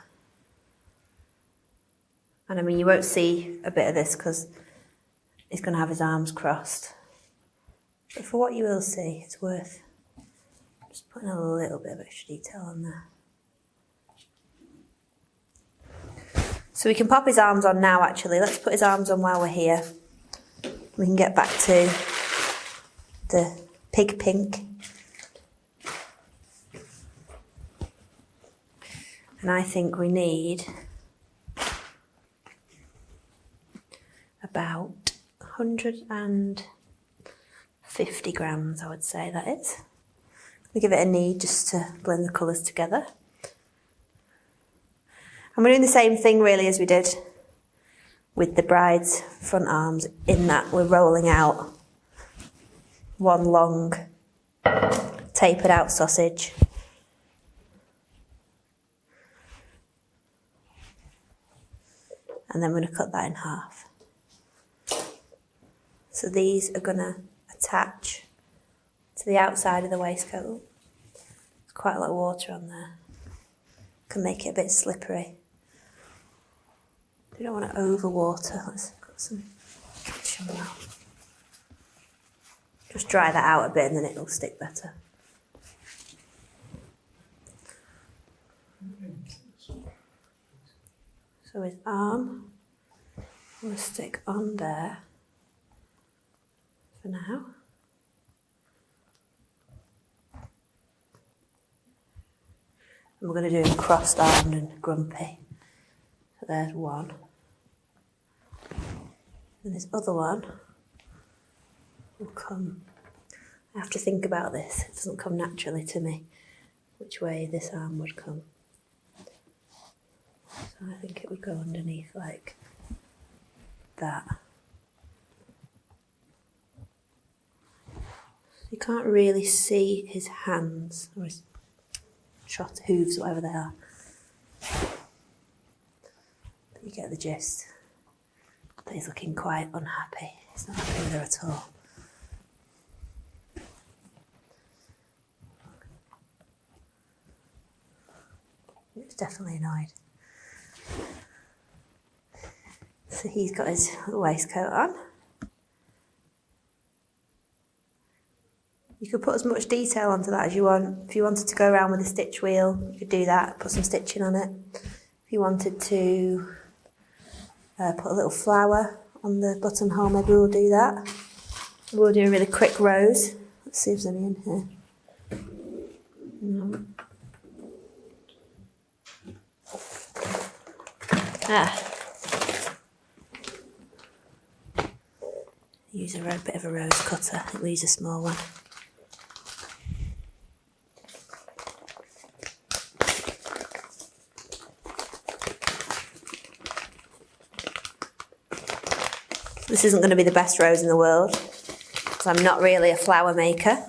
And I mean, you won't see a bit of this because he's going to have his arms crossed. But for what you will see, it's worth just putting a little bit of extra detail on there. So we can pop his arms on now, actually. Let's put his arms on while we're here. We can get back to the pig pink. And I think we need about 150 grams, I would say that is. We give it a knead just to blend the colours together. And we're doing the same thing really as we did with the bride's front arms, in that we're rolling out one long tapered out sausage. And then we're going to cut that in half. So these are going to attach to the outside of the waistcoat. There's quite a lot of water on there. Can make it a bit slippery. We don't want to overwater. Let's put some caramel. Just dry that out a bit and then it'll stick better. So his arm, I'm going to stick on there for now. And we're going to do him crossed-armed and grumpy. So there's one. And this other one will come. I have to think about this. It doesn't come naturally to me which way this arm would come. So I think it would go underneath like that. You can't really see his hands or his trot hooves, whatever they are. But you get the gist. But he's looking quite unhappy. He's not happy with her at all. He's definitely annoyed. So he's got his waistcoat on. You could put as much detail onto that as you want. If you wanted to go around with a stitch wheel, you could do that, put some stitching on it. If you wanted to put a little flower on the buttonhole, maybe we'll do that. We'll do a really quick rose. Let's see if there's any in here. No. Use a bit of a rose cutter. I think we'll use a small one. This isn't going to be the best rose in the world because I'm not really a flower maker,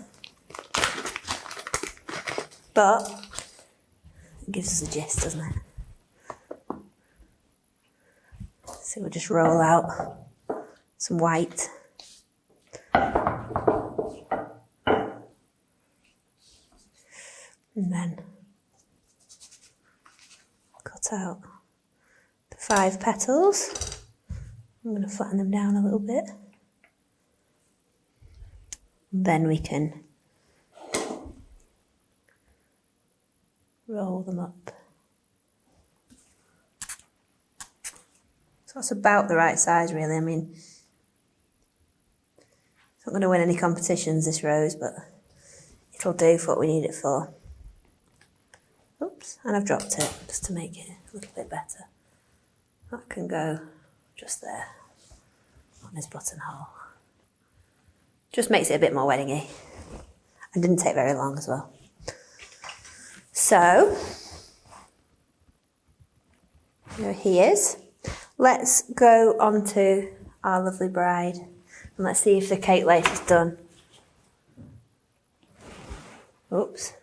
but it gives us a gist, doesn't it? So we'll just roll out some white. And then cut out the 5 petals. I'm going to flatten them down a little bit. And then we can roll them up. So that's about the right size, really. I mean, it's not going to win any competitions, this rose, but it'll do for what we need it for. Oops, and I've dropped it just to make it a little bit better. That can go just there on his buttonhole. Just makes it a bit more wedding-y. And didn't take very long as well. So, there he is. Let's go on to our lovely bride and let's see if the cake lace is done. Oops.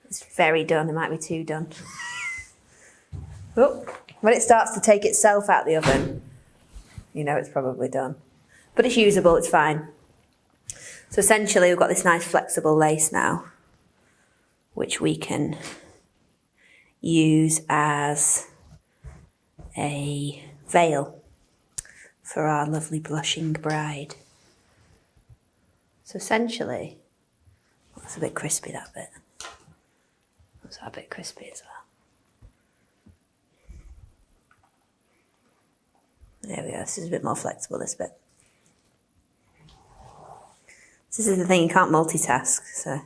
It's very done. It might be too done. Oh, when it starts to take itself out the oven, you know it's probably done. But it's usable, it's fine. So essentially we've got this nice flexible lace now. which we can use as a veil for our lovely blushing bride. So essentially, that's a bit crispy, that bit. That's a bit crispy as well. There we go, this is a bit more flexible, this bit. This is the thing, you can't multitask, so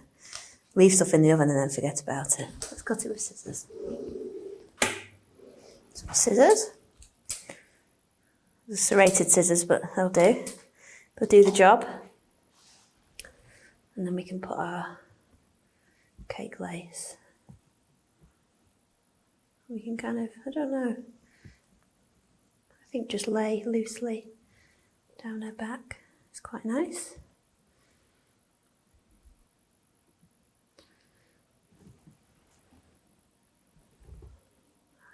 leave stuff in the oven and then forget about it. Let's cut it with scissors. Some scissors. They're serrated scissors, but they'll do. They'll do the job. And then we can put our cake lace. We can kind of, I don't know, I think just lay loosely down her back. It's quite nice.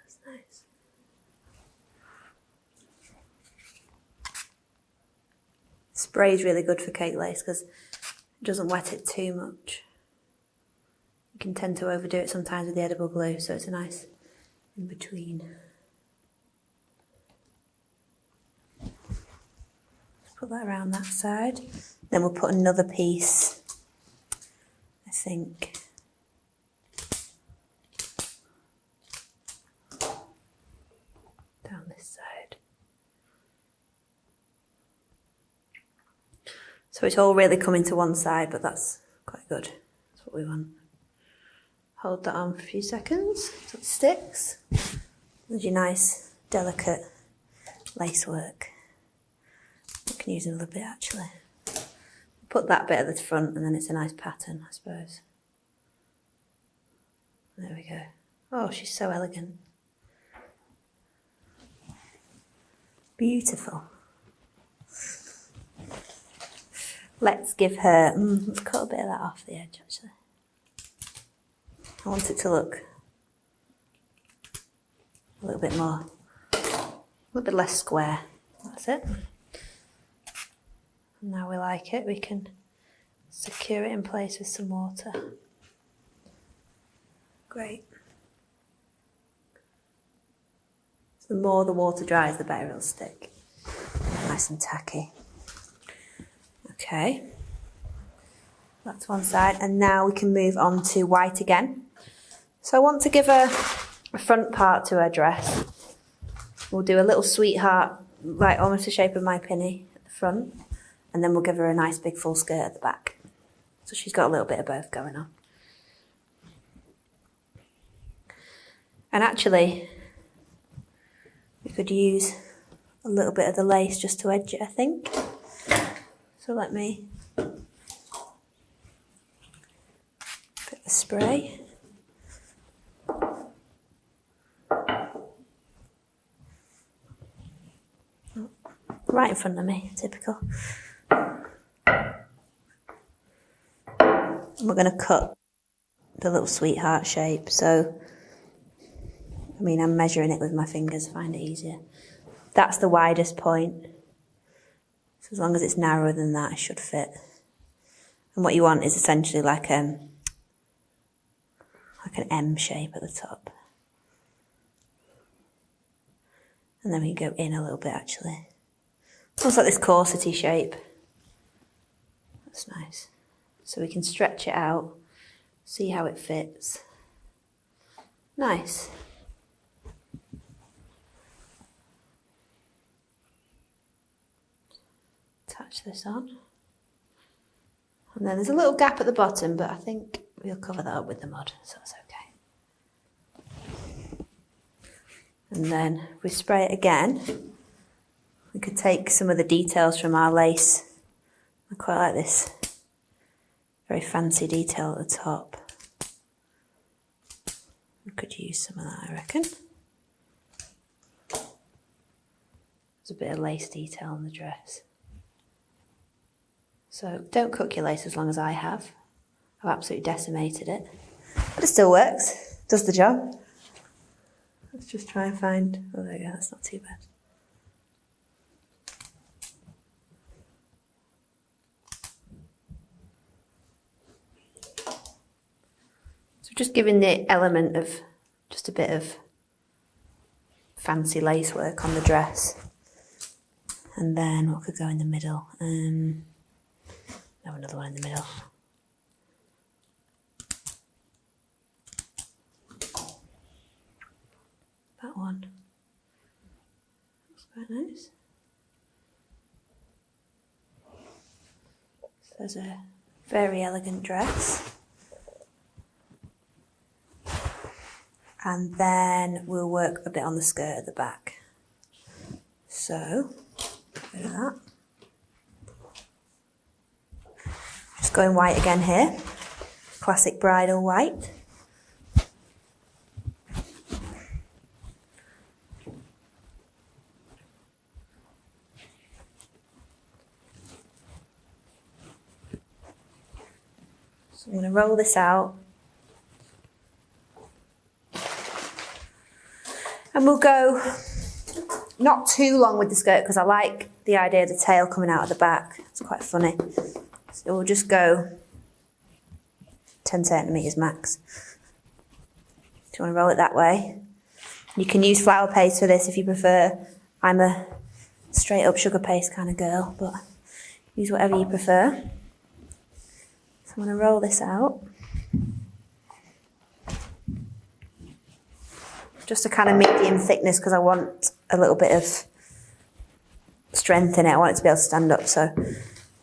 That's nice. Spray is really good for cake lace because it doesn't wet it too much. You can tend to overdo it sometimes with the edible glue, so it's a nice in between. Put that around that side. Then we'll put another piece, I think. Down this side. So it's all really coming to one side, but that's quite good. That's what we want. Hold that on for a few seconds so it sticks. There's your nice, delicate lace work. I can use another bit actually. Put that bit at the front and then it's a nice pattern, I suppose. There we go. Oh, she's so elegant. Beautiful. Let's give her, let's cut a bit of that off the edge actually. I want it to look a little bit more, a little bit less square. That's it. And now we like it, we can secure it in place with some water. Great. So the more the water dries, the better it'll stick. Nice and tacky. Okay. That's one side, and now we can move on to white again. So I want to give her a front part to her dress. We'll do a little sweetheart, like almost the shape of my pinny at the front, and then we'll give her a nice big full skirt at the back. So she's got a little bit of both going on. And actually, we could use a little bit of the lace just to edge it, I think. So let me put the spray. Right in front of me, typical. And we're going to cut the little sweetheart shape. So, I mean, I'm measuring it with my fingers, find it easier. That's the widest point. So as long as it's narrower than that, it should fit. And what you want is essentially like an M shape at the top. And then we go in a little bit actually. Almost like this corsety shape. That's nice. So we can stretch it out, see how it fits. Nice. Attach this on. And then there's a little gap at the bottom, but I think we'll cover that up with the mud, so that's okay. And then if we spray it again, we could take some of the details from our lace. I quite like this very fancy detail at the top. We could use some of that, I reckon. There's a bit of lace detail on the dress. So don't cook your lace as long as I have. I've absolutely decimated it. But it still works, does the job. Let's just try and find, oh there we go, that's not too bad. So Just giving the element of just a bit of fancy lace work on the dress. And then what could go in the middle? No, another one in the middle. That one. Looks quite nice. So there's a very elegant dress. And then we'll work a bit on the skirt at the back. So, a bit of that. Just going white again here. Classic bridal white. So I'm going to roll this out. And we'll go not too long with the skirt because I like the idea of the tail coming out of the back. It's quite funny. So we'll just go 10 centimetres max. Do you want to roll it that way? You can use flour paste for this if you prefer. I'm a straight up sugar paste kind of girl, but use whatever you prefer. So I'm going to roll this out. Just a kind of medium thickness because I want a little bit of strength in it. I want it to be able to stand up, so I'm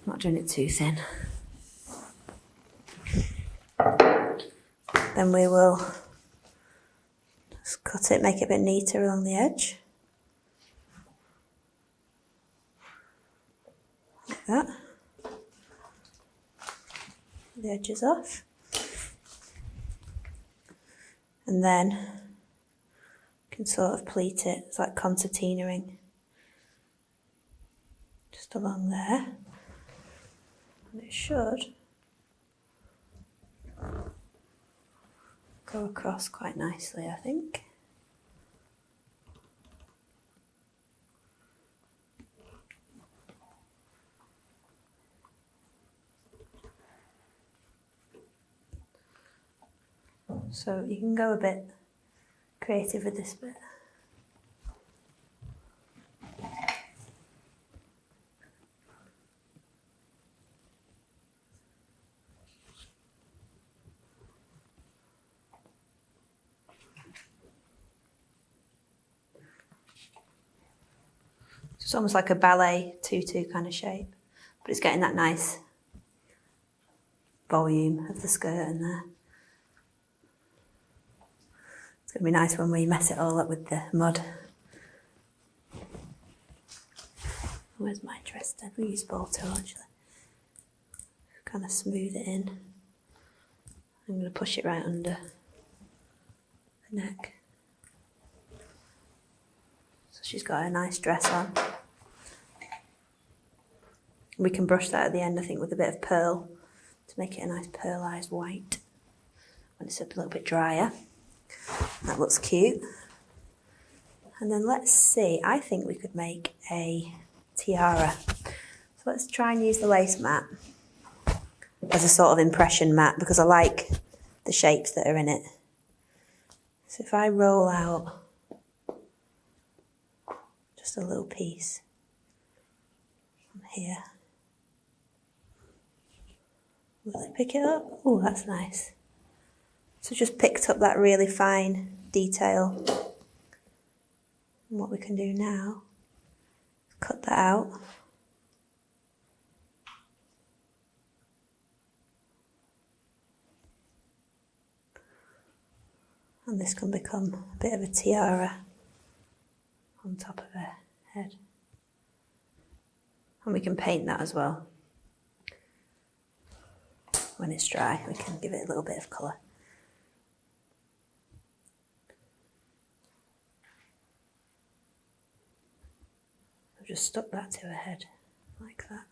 not doing it too thin. Then we will just cut it, make it a bit neater along the edge. Like that. The edges off. And then can sort of pleat it. It's like concertinaing just along there, and it should go across quite nicely, I think. So you can go a bit creative with this bit. It's almost like a ballet tutu kind of shape, but it's getting that nice volume of the skirt in there. It's going to be nice when we mess it all up with the mud. Where's my dress then? We use ball tool actually. Kind of smooth it in. I'm going to push it right under the neck. So she's got a nice dress on. We can brush that at the end, I think, with a bit of pearl to make it a nice pearlised white when it's a little bit drier. That looks cute. And then let's see, I think we could make a tiara. So let's try and use the lace mat as a sort of impression mat because I like the shapes that are in it. So if I roll out just a little piece from here. Will it pick it up? Oh, that's nice. So just picked up that really fine detail. And what we can do now is cut that out. And this can become a bit of a tiara on top of her head. And we can paint that as well. When it's dry, we can give it a little bit of colour. I've just stuck that to her head, like that.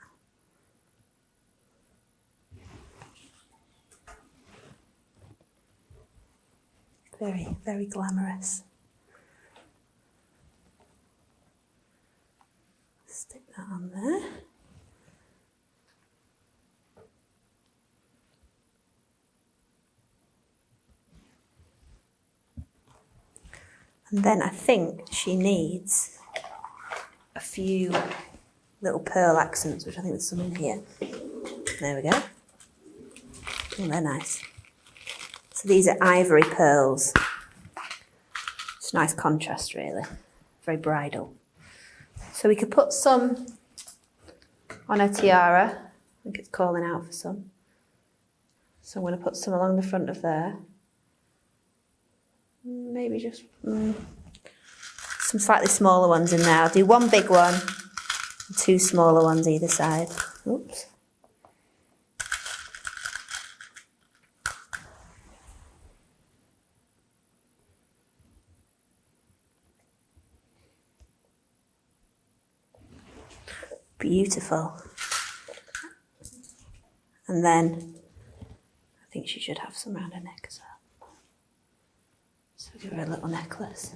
Very, very glamorous. Stick that on there. And then I think she needs a few little pearl accents, which I think there's some in here. There we go. Oh, they're nice. So these are ivory pearls. It's a nice contrast, really. Very bridal. So we could put some on her tiara. I think it's calling out for some. So I'm going to put some along the front of there. Maybe just some slightly smaller ones in there. I'll do one big one and two smaller ones either side. Oops. Beautiful. And then I think she should have some around her neck as well. So give her a little necklace.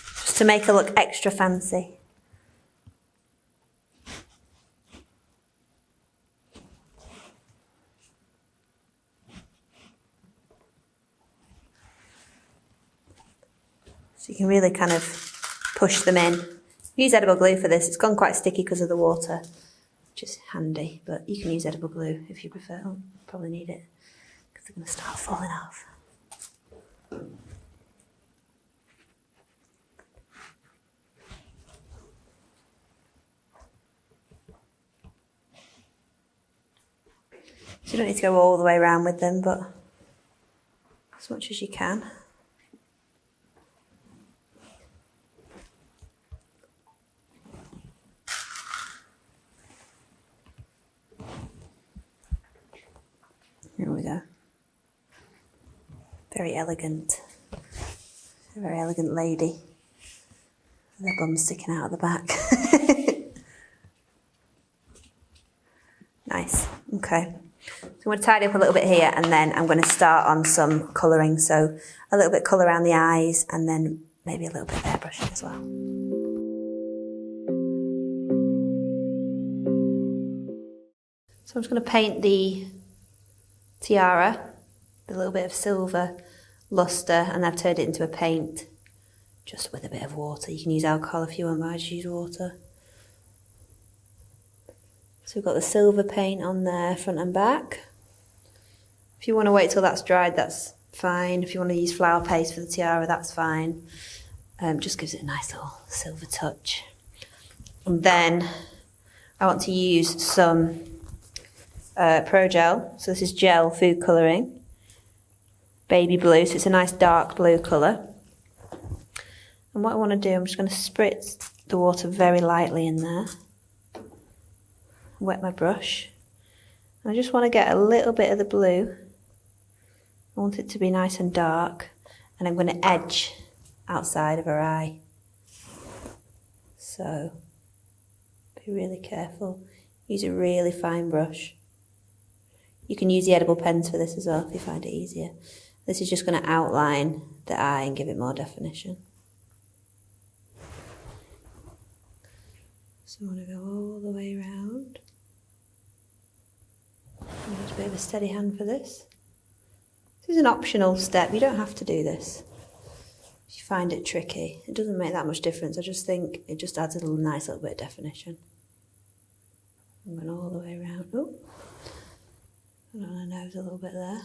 Just to make her look extra fancy. So you can really kind of push them in. Use edible glue for this. It's gone quite sticky because of the water, which is handy, but you can use edible glue if you prefer. Oh, probably need it because they're going to start falling off. So you don't need to go all the way around with them, but as much as you can. Here we go. Very elegant. A very elegant lady. Their bum sticking out of the back. Nice. Okay. So I'm going to tidy up a little bit here and then I'm going to start on some colouring. So a little bit colour around the eyes and then maybe a little bit of airbrushing as well. So I'm just going to paint the tiara with a little bit of silver lustre and I've turned it into a paint just with a bit of water. You can use alcohol if you want, but I just use water. So we've got the silver paint on there, front and back. If you want to wait till that's dried, that's fine. If you want to use flower paste for the tiara, that's fine. Just gives it a nice little silver touch. And then I want to use some Pro Gel. So this is gel food colouring. Baby blue, so it's a nice dark blue colour. And what I want to do, I'm just going to spritz the water very lightly in there. Wet my brush. And I just want to get a little bit of the blue. I want it to be nice and dark. And I'm going to edge outside of her eye. So, be really careful. Use a really fine brush. You can use the edible pens for this as well if you find it easier. This is just going to outline the eye and give it more definition. So I want to go all the way around. Use a bit of a steady hand for this. This is an optional step, you don't have to do this. If you find it tricky, it doesn't make that much difference. I just think it just adds a nice little bit of definition. I'm going all the way around. Oh, put on her nose a little bit there.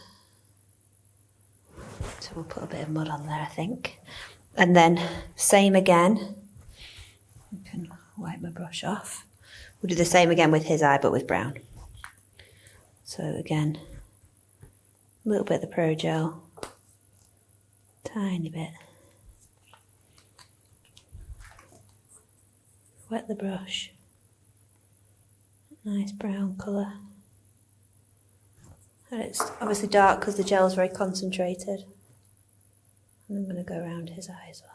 So we'll put a bit of mud on there, I think. And then, same again. I can wipe my brush off. We'll do the same again with his eye, but with brown. So again, a little bit of the Pro Gel. Tiny bit. Wet the brush. Nice brown colour. And it's obviously dark because the gel is very concentrated. And I'm going to go around his eye as well.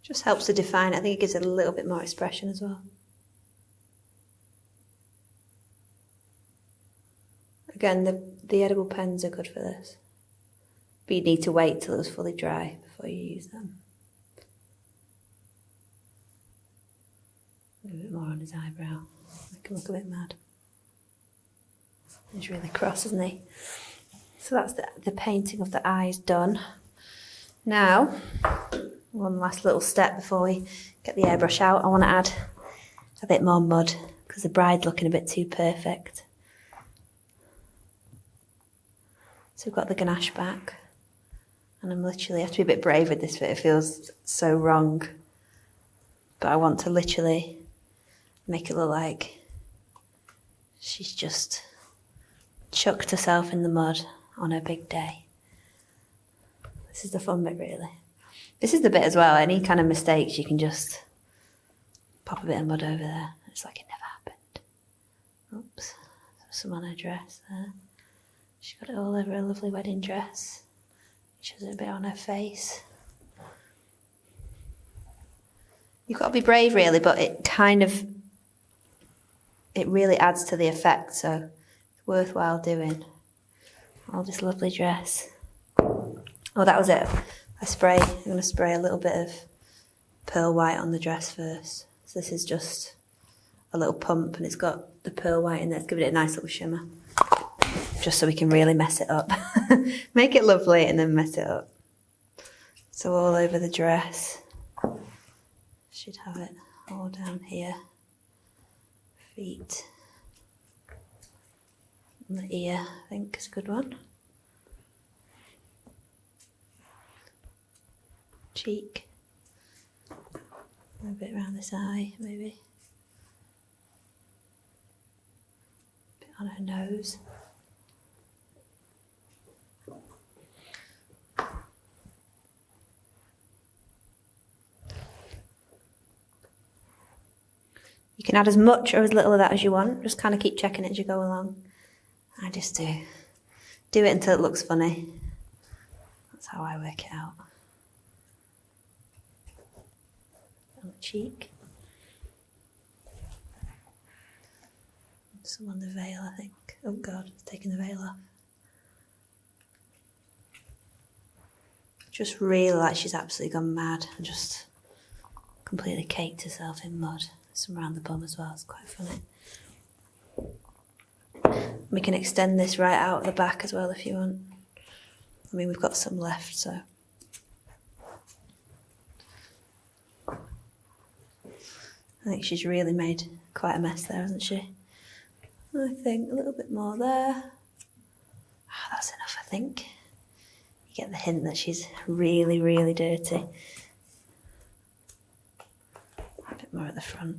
Just helps to define it. I think it gives it a little bit more expression as well. Again, the edible pens are good for this. But you need to wait till it's fully dry before you use them. A bit more on his eyebrow. Make him look a bit mad. He's really cross, isn't he? So that's the painting of the eyes done. Now, one last little step before we get the airbrush out. I want to add a bit more mud because the bride's looking a bit too perfect. So we've got the ganache back. And I'm literally, I have to be a bit brave with this bit. It feels so wrong. But I want to literally make it look like she's just chucked herself in the mud on her big day. This is the fun bit, really. This is the bit as well. Any kind of mistakes, you can just pop a bit of mud over there. It's like it never happened. Oops. Some on her dress there. She's got it all over her lovely wedding dress. She has it a bit on her face. You've got to be brave, really, but it really adds to the effect, so it's worthwhile doing. All this lovely dress. Oh, that was it. I'm going to spray a little bit of pearl white on the dress first. So this is just a little pump, and it's got the pearl white in there. It's giving it a nice little shimmer. Just so we can really mess it up. Make it lovely and then mess it up. So all over the dress. Should have it all down here. Feet. And the ear, I think, is a good one. Cheek. A bit around this eye, maybe. A bit on her nose. You can add as much or as little of that as you want. Just kind of keep checking it as you go along. I just do it until it looks funny. That's how I work it out. On the cheek. Some on the veil, I think. Oh God, it's taking the veil off. Just really like she's absolutely gone mad and just completely caked herself in mud. Some around the bum as well, it's quite funny. We can extend this right out the back as well if you want. I mean, we've got some left, so. I think she's really made quite a mess there, hasn't she? I think a little bit more there. Oh, that's enough, I think. You get the hint that she's really, really dirty. A bit more at the front.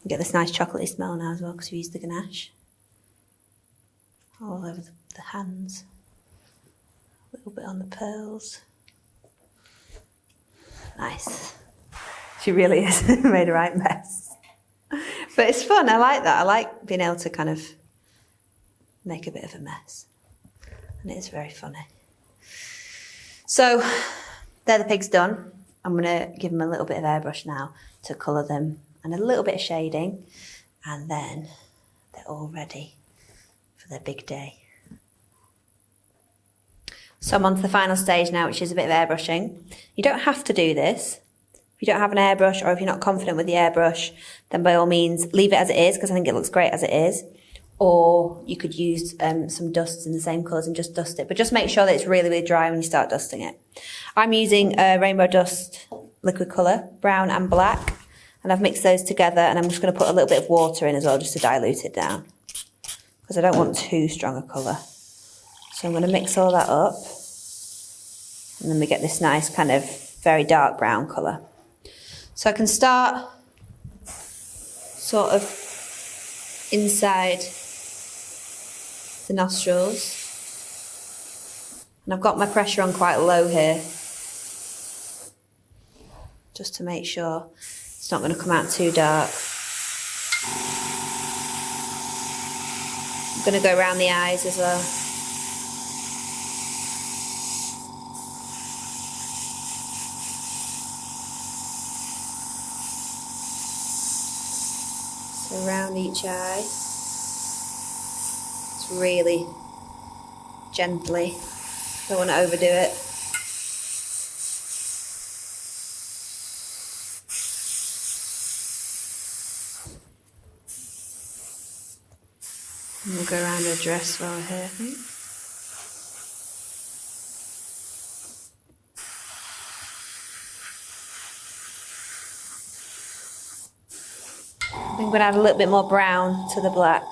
You get this nice chocolatey smell now as well because we used the ganache. All over the hands. A little bit on the pearls. Nice. She really is made a right mess. But it's fun, I like that. I like being able to kind of make a bit of a mess. And it is very funny. So, they're the pigs done. I'm going to give them a little bit of airbrush now to colour them and a little bit of shading. And then they're all ready for their big day. So I'm on to the final stage now, which is a bit of airbrushing. You don't have to do this. If you don't have an airbrush or if you're not confident with the airbrush, then by all means leave it as it is because I think it looks great as it is. Or you could use some dusts in the same colours and just dust it. But just make sure that it's really, really dry when you start dusting it. I'm using Rainbow Dust liquid colour, brown and black. And I've mixed those together and I'm just going to put a little bit of water in as well just to dilute it down. Because I don't want too strong a colour. So I'm going to mix all that up. And then we get this nice kind of very dark brown colour. So I can start sort of inside the nostrils. And I've got my pressure on quite low here. Just to make sure it's not going to come out too dark. I'm going to go around the eyes as well. So around each eye. Just really gently. Don't want to overdo it. And we'll go around her dress while we're here, I think. I think I'm going to add a little bit more brown to the black.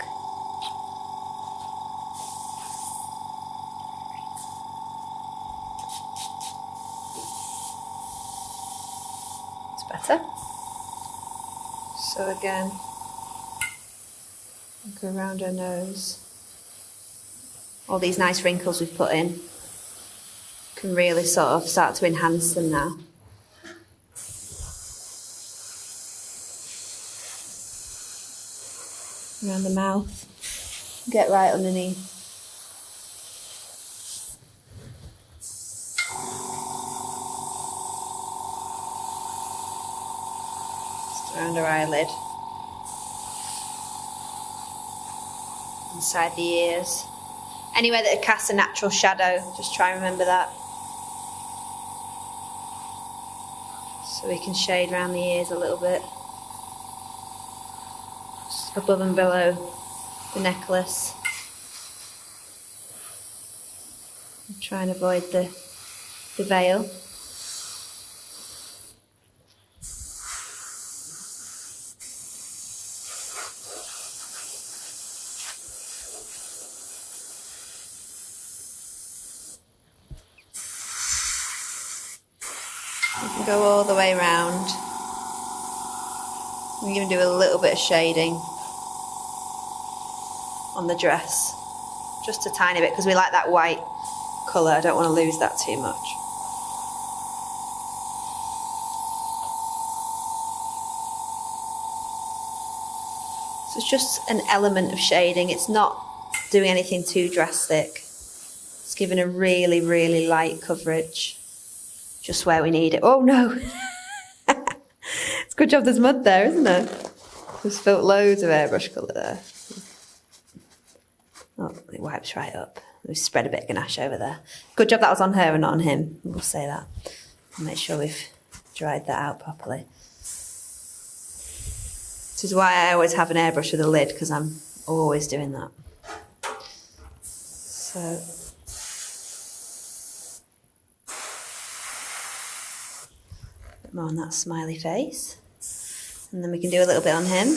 It's better. So again, go around her nose. All these nice wrinkles we've put in can really sort of start to enhance them now. Around the mouth, get right underneath. Just around her eyelid. Inside the ears. Anywhere that casts a natural shadow, just try and remember that. So we can shade around the ears a little bit. Above and below the necklace. Try and avoid the veil. You can go all the way around. We're going to do a little bit of shading on the dress, just a tiny bit, because we like that white colour. I don't want to lose that too much. So it's just an element of shading. It's not doing anything too drastic. It's giving a really, really light coverage, just where we need it. Oh no! It's a good job there's mud there, isn't it? We've spilt loads of airbrush colour there. Oh, it wipes right up. We've spread a bit of ganache over there. Good job that was on her and not on him. We'll say that. And make sure we've dried that out properly. This is why I always have an airbrush with a lid, because I'm always doing that. So, a bit more on that smiley face. And then we can do a little bit on him.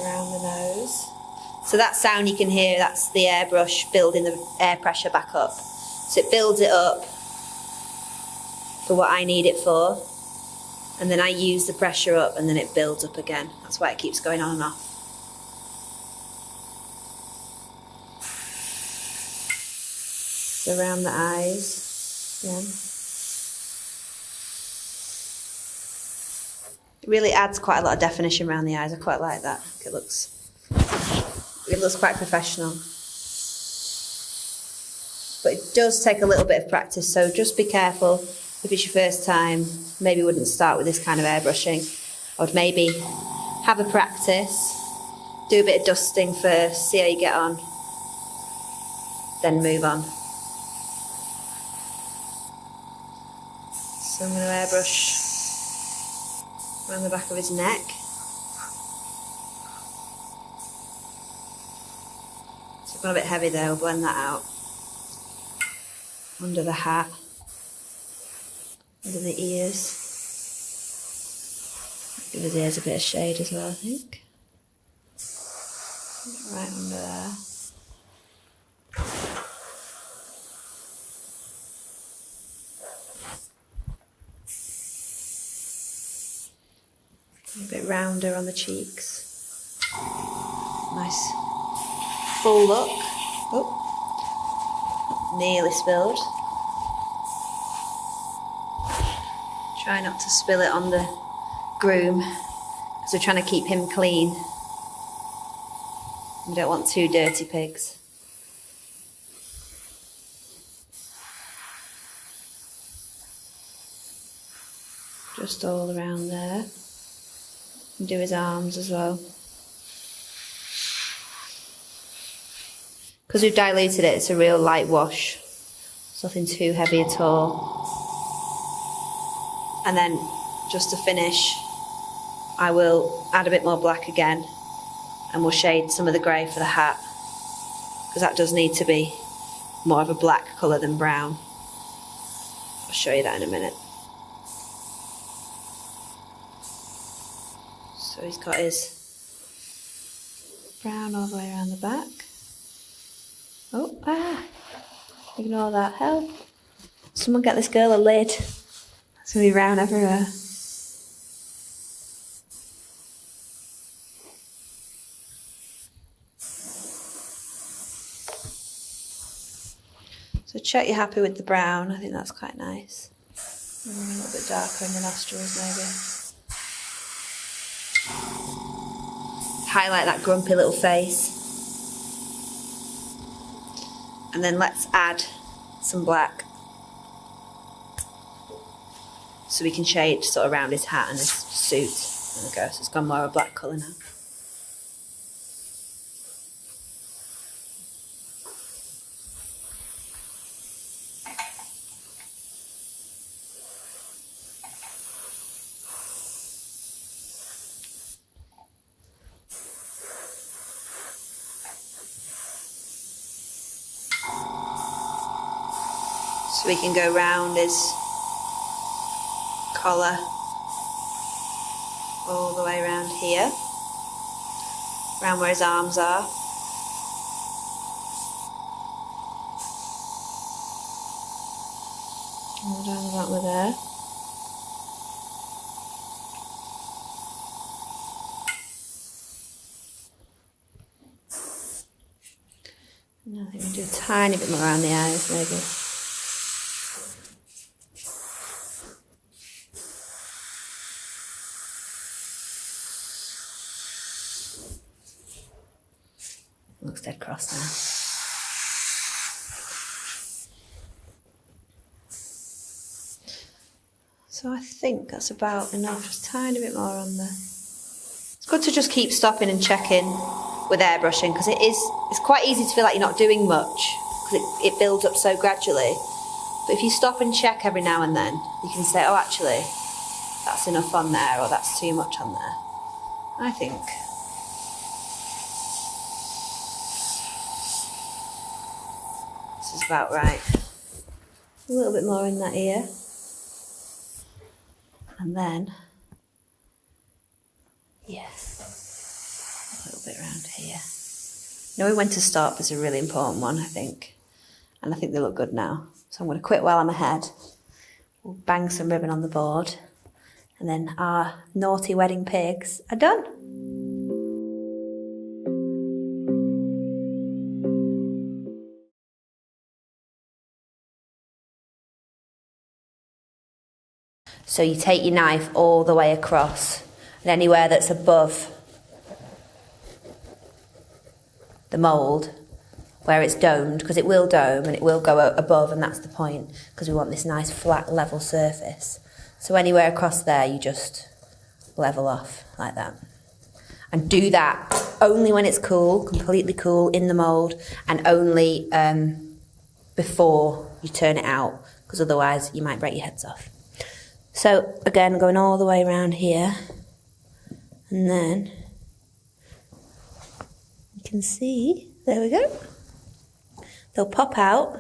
Around the nose. So that sound you can hear, that's the airbrush building the air pressure back up. So it builds it up for what I need it for, and then I use the pressure up and then it builds up again. That's why it keeps going on and off. So around the eyes, yeah. It really adds quite a lot of definition around the eyes. I quite like that. It looks quite professional. But it does take a little bit of practice, so just be careful if it's your first time. Maybe wouldn't start with this kind of airbrushing. I would maybe have a practice, do a bit of dusting first, see how you get on, then move on. So I'm going to airbrush around the back of his neck. It's gone a bit heavy there, we'll blend that out. Under the hat, under the ears. Give his ears a bit of shade as well, I think. Right under there. A bit rounder on the cheeks. Nice full look. Oh, nearly spilled. Try not to spill it on the groom, because we're trying to keep him clean. We don't want two dirty pigs. Just all around there. And do his arms as well. Because we've diluted it, it's a real light wash. It's nothing too heavy at all. And then, just to finish, I will add a bit more black again, and we'll shade some of the grey for the hat, because that does need to be more of a black colour than brown. I'll show you that in a minute. So he's got his brown all the way around the back. Oh, ignore that. Help. Someone get this girl a lid. It's going to be brown everywhere. So check you're happy with the brown. I think that's quite nice. Maybe a little bit darker in the nostrils maybe. Highlight that grumpy little face. And then let's add some black. So we can shade sort of around his hat and his suit. There we go, so it's gone more of a black colour now. So we can go round his collar all the way around here, around where his arms are. All down the bottom of there. And I think we'll do a tiny bit more around the eyes maybe. Looks dead cross now. So I think that's about enough, just a tiny bit more on there. It's good to just keep stopping and checking with airbrushing, because it's quite easy to feel like you're not doing much, because it builds up so gradually. But if you stop and check every now and then, you can say, oh actually, that's enough on there, or that's too much on there. I think. This is about right. A little bit more in that ear. And then, yeah, a little bit around here. Knowing when to stop is a really important one, I think. And I think they look good now. So I'm going to quit while I'm ahead. We'll bang some ribbon on the board. And then our naughty wedding pigs are done. So you take your knife all the way across, and anywhere that's above the mould, where it's domed, because it will dome and it will go above, and that's the point, because we want this nice flat level surface. So anywhere across there you just level off like that. And do that only when it's cool, completely cool in the mould, and only before you turn it out, because otherwise you might break your heads off. So again, going all the way around here, and then you can see, there we go, they'll pop out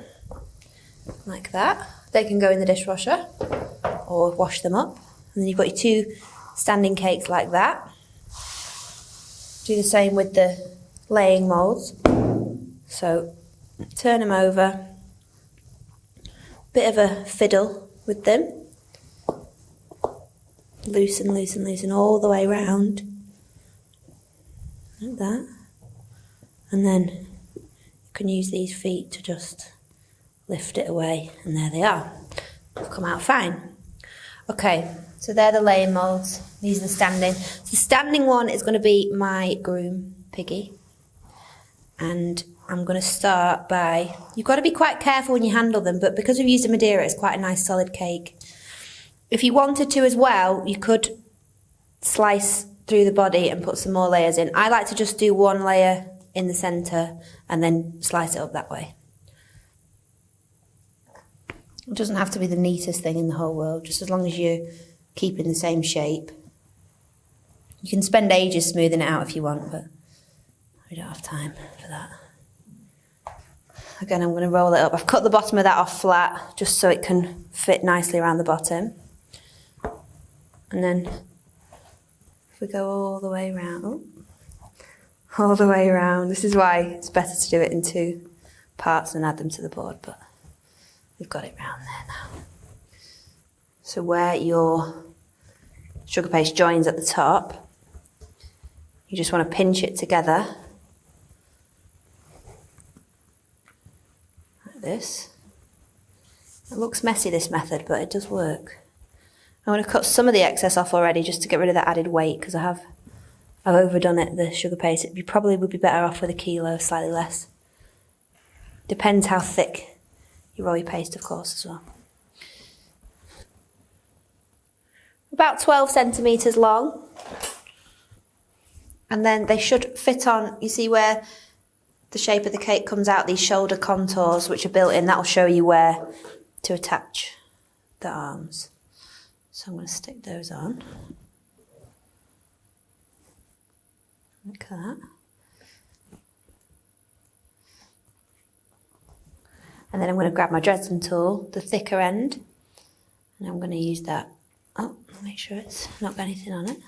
like that. They can go in the dishwasher or wash them up, and then you've got your two standing cakes like that. Do the same with the laying moulds. So turn them over, bit of a fiddle with them. Loosen, loosen, loosen all the way round, like that. And then you can use these feet to just lift it away, and there they are. They've come out fine. Okay, so they're the laying moulds. These are the standing. So the standing one is going to be my groom piggy. And I'm going to start by, you've got to be quite careful when you handle them, but because we've used a Madeira, it's quite a nice solid cake. If you wanted to as well, you could slice through the body and put some more layers in. I like to just do one layer in the centre and then slice it up that way. It doesn't have to be the neatest thing in the whole world, just as long as you're keeping the same shape. You can spend ages smoothing it out if you want, but we don't have time for that. Again, I'm going to roll it up. I've cut the bottom of that off flat, just so it can fit nicely around the bottom. And then, if we go all the way around, all the way around, this is why it's better to do it in two parts and add them to the board, but we've got it round there now. So where your sugar paste joins at the top, you just want to pinch it together, like this. It looks messy, this method, but it does work. I'm going to cut some of the excess off already just to get rid of that added weight, because I've overdone it, the sugar paste. You probably would be better off with a kilo, slightly less. Depends how thick you roll your paste, of course, as well. About 12 centimetres long. And then they should fit on, you see where the shape of the cake comes out, these shoulder contours which are built in, that'll show you where to attach the arms. So I'm going to stick those on. Like that. And then I'm going to grab my Dresden tool, the thicker end, and I'm going to use that. Oh, make sure it's not got anything on it.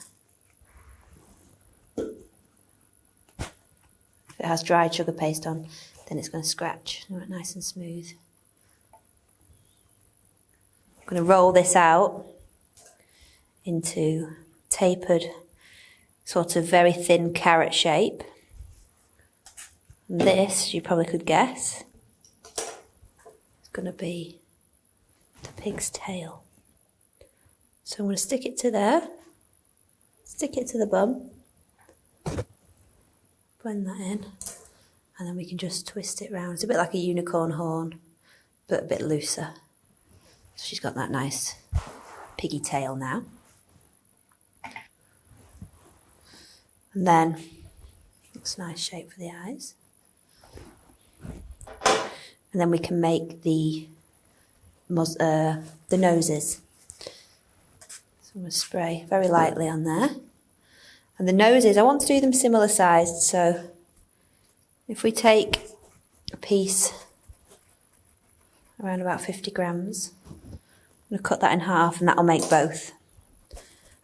If it has dried sugar paste on, then it's going to scratch. I want it nice and smooth. I'm going to roll this out into tapered, sort of very thin carrot shape. And this, you probably could guess, is going to be the pig's tail. So I'm going to stick it to there, stick it to the bum, blend that in, and then we can just twist it round. It's a bit like a unicorn horn, but a bit looser. So she's got that nice piggy tail now. And then, looks a nice shape for the eyes. And then we can make the noses. So I'm going to spray very lightly on there. And the noses, I want to do them similar sized, so if we take a piece around about 50 grams, I'm going to cut that in half and that'll make both.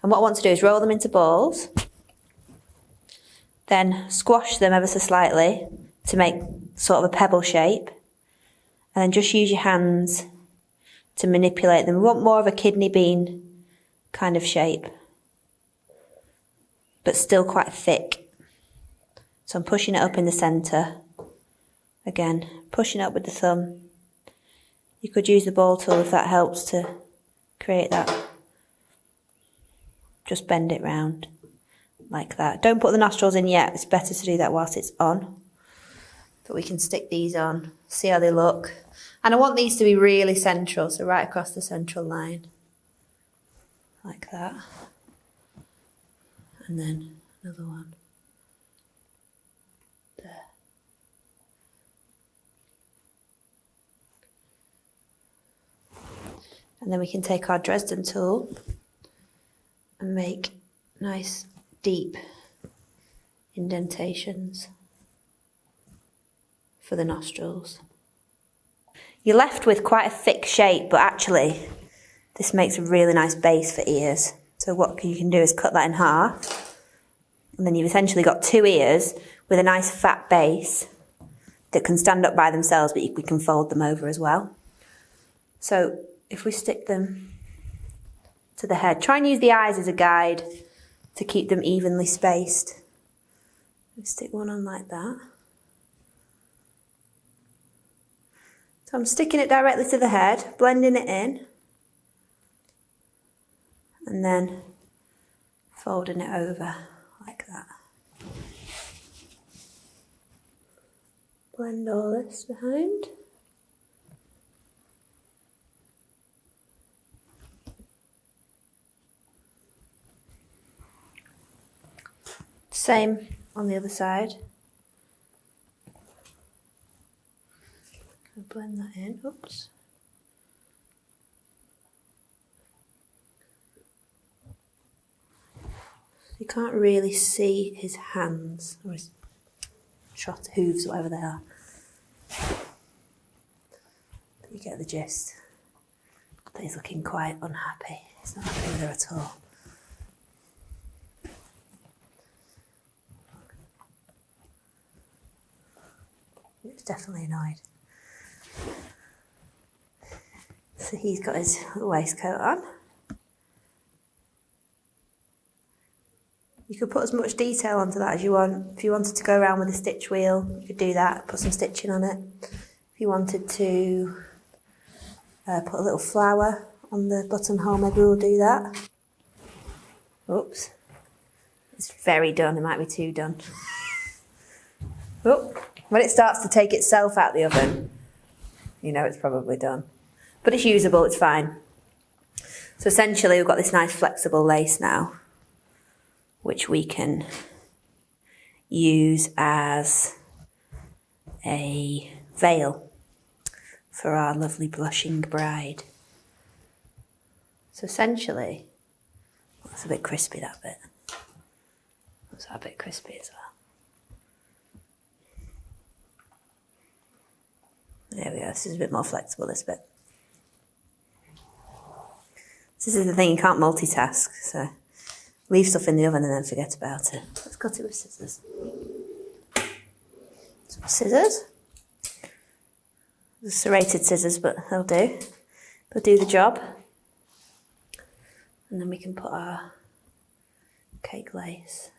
And what I want to do is roll them into balls, then squash them ever so slightly to make sort of a pebble shape, and then just use your hands to manipulate them. We want more of a kidney bean kind of shape, but still quite thick. So I'm pushing it up in the centre. Again, pushing up with the thumb. You could use the ball tool if that helps to create that. Just bend it round like that. Don't put the nostrils in yet. It's better to do that whilst it's on. But we can stick these on, see how they look. And I want these to be really central, so right across the central line. Like that. And then another one. There. And then we can take our Dresden tool and make nice deep indentations for the nostrils. You're left with quite a thick shape, but actually this makes a really nice base for ears. So what you can do is cut that in half, and then you've essentially got two ears with a nice fat base that can stand up by themselves, but we can fold them over as well. So if we stick them to the head, try and use the eyes as a guide to keep them evenly spaced. Stick one on like that. So I'm sticking it directly to the head, blending it in, and then folding it over like that. Blend all this behind. Same on the other side. Blend that in. Oops. You can't really see his hands or his trot hooves, whatever they are. But you get the gist. But he's looking quite unhappy. He's not happy with her at all. He was definitely annoyed. So he's got his waistcoat on. You could put as much detail onto that as you want. If you wanted to go around with a stitch wheel, you could do that, put some stitching on it. If you wanted to put a little flower on the buttonhole, maybe we'll do that. Oops. It's very done, it might be too done. Oh, when it starts to take itself out the oven, you know it's probably done. But it's usable, it's fine. So essentially we've got this nice flexible lace now, which we can use as a veil for our lovely blushing bride. So essentially, that's a bit crispy, that bit. That's a bit crispy as well. There we go, this is a bit more flexible, this bit. This is the thing, you can't multitask, so leave stuff in the oven and then forget about it. Let's cut it with scissors. Some scissors. They're serrated scissors, but they'll do. They'll do the job. And then we can put our cake lace.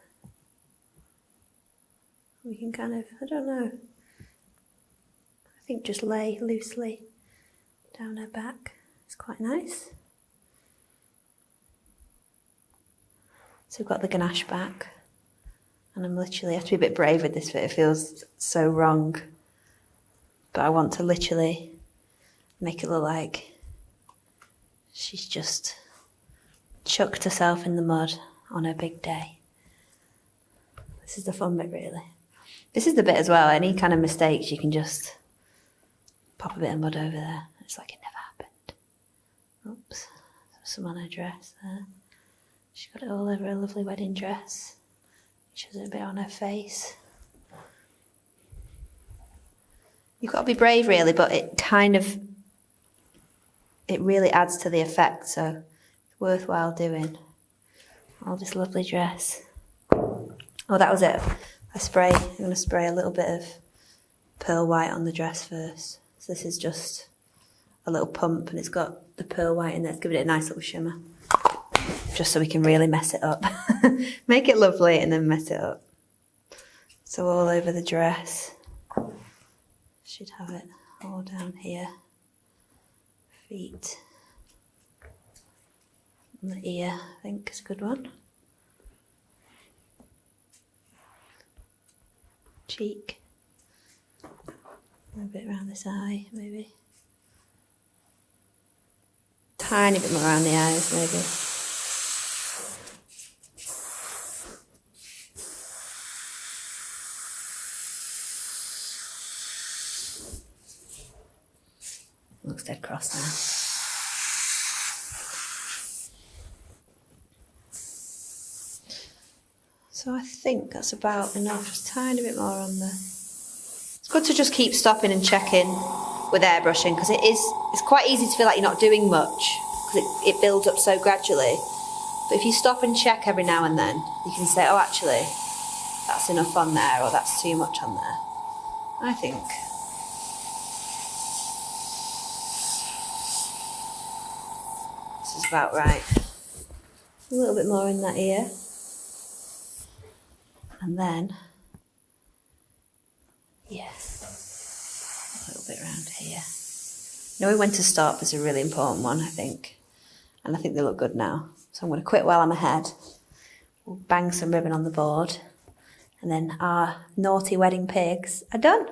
We can kind of, I don't know, I think just lay loosely down her back. It's quite nice. So we've got the ganache back, and I'm literally, I have to be a bit brave with this bit, it feels so wrong. But I want to literally make it look like she's just chucked herself in the mud on her big day. This is the fun bit, really. This is the bit as well, any kind of mistakes, you can just pop a bit of mud over there. It's like it never happened. Oops, some on her dress there. She's got it all over her lovely wedding dress. She has it a bit on her face. You've got to be brave, really, but it really adds to the effect, so it's worthwhile doing. All this lovely dress. Oh, that was it. I'm going to spray a little bit of pearl white on the dress first. So this is just a little pump, and it's got the pearl white in there. It's giving it a nice little shimmer. Just so we can really mess it up. Make it lovely and then mess it up. So all over the dress. Should have it all down here. Feet. And the ear, I think, is a good one. Cheek. A bit around this eye, maybe. Tiny bit more around the eyes, maybe. Looks dead cross now. So I think that's about enough. Just a tiny bit more on the... It's good to just keep stopping and checking with airbrushing, because it's quite easy to feel like you're not doing much, because it builds up so gradually. But if you stop and check every now and then, you can say, oh, actually, that's enough on there, or that's too much on there. I think. This is about right. A little bit more in that ear. And then, yeah, a little bit around here. Knowing when to stop is a really important one, I think. And I think they look good now. So I'm going to quit while I'm ahead. We'll bang some ribbon on the board. And then our naughty wedding pigs are done.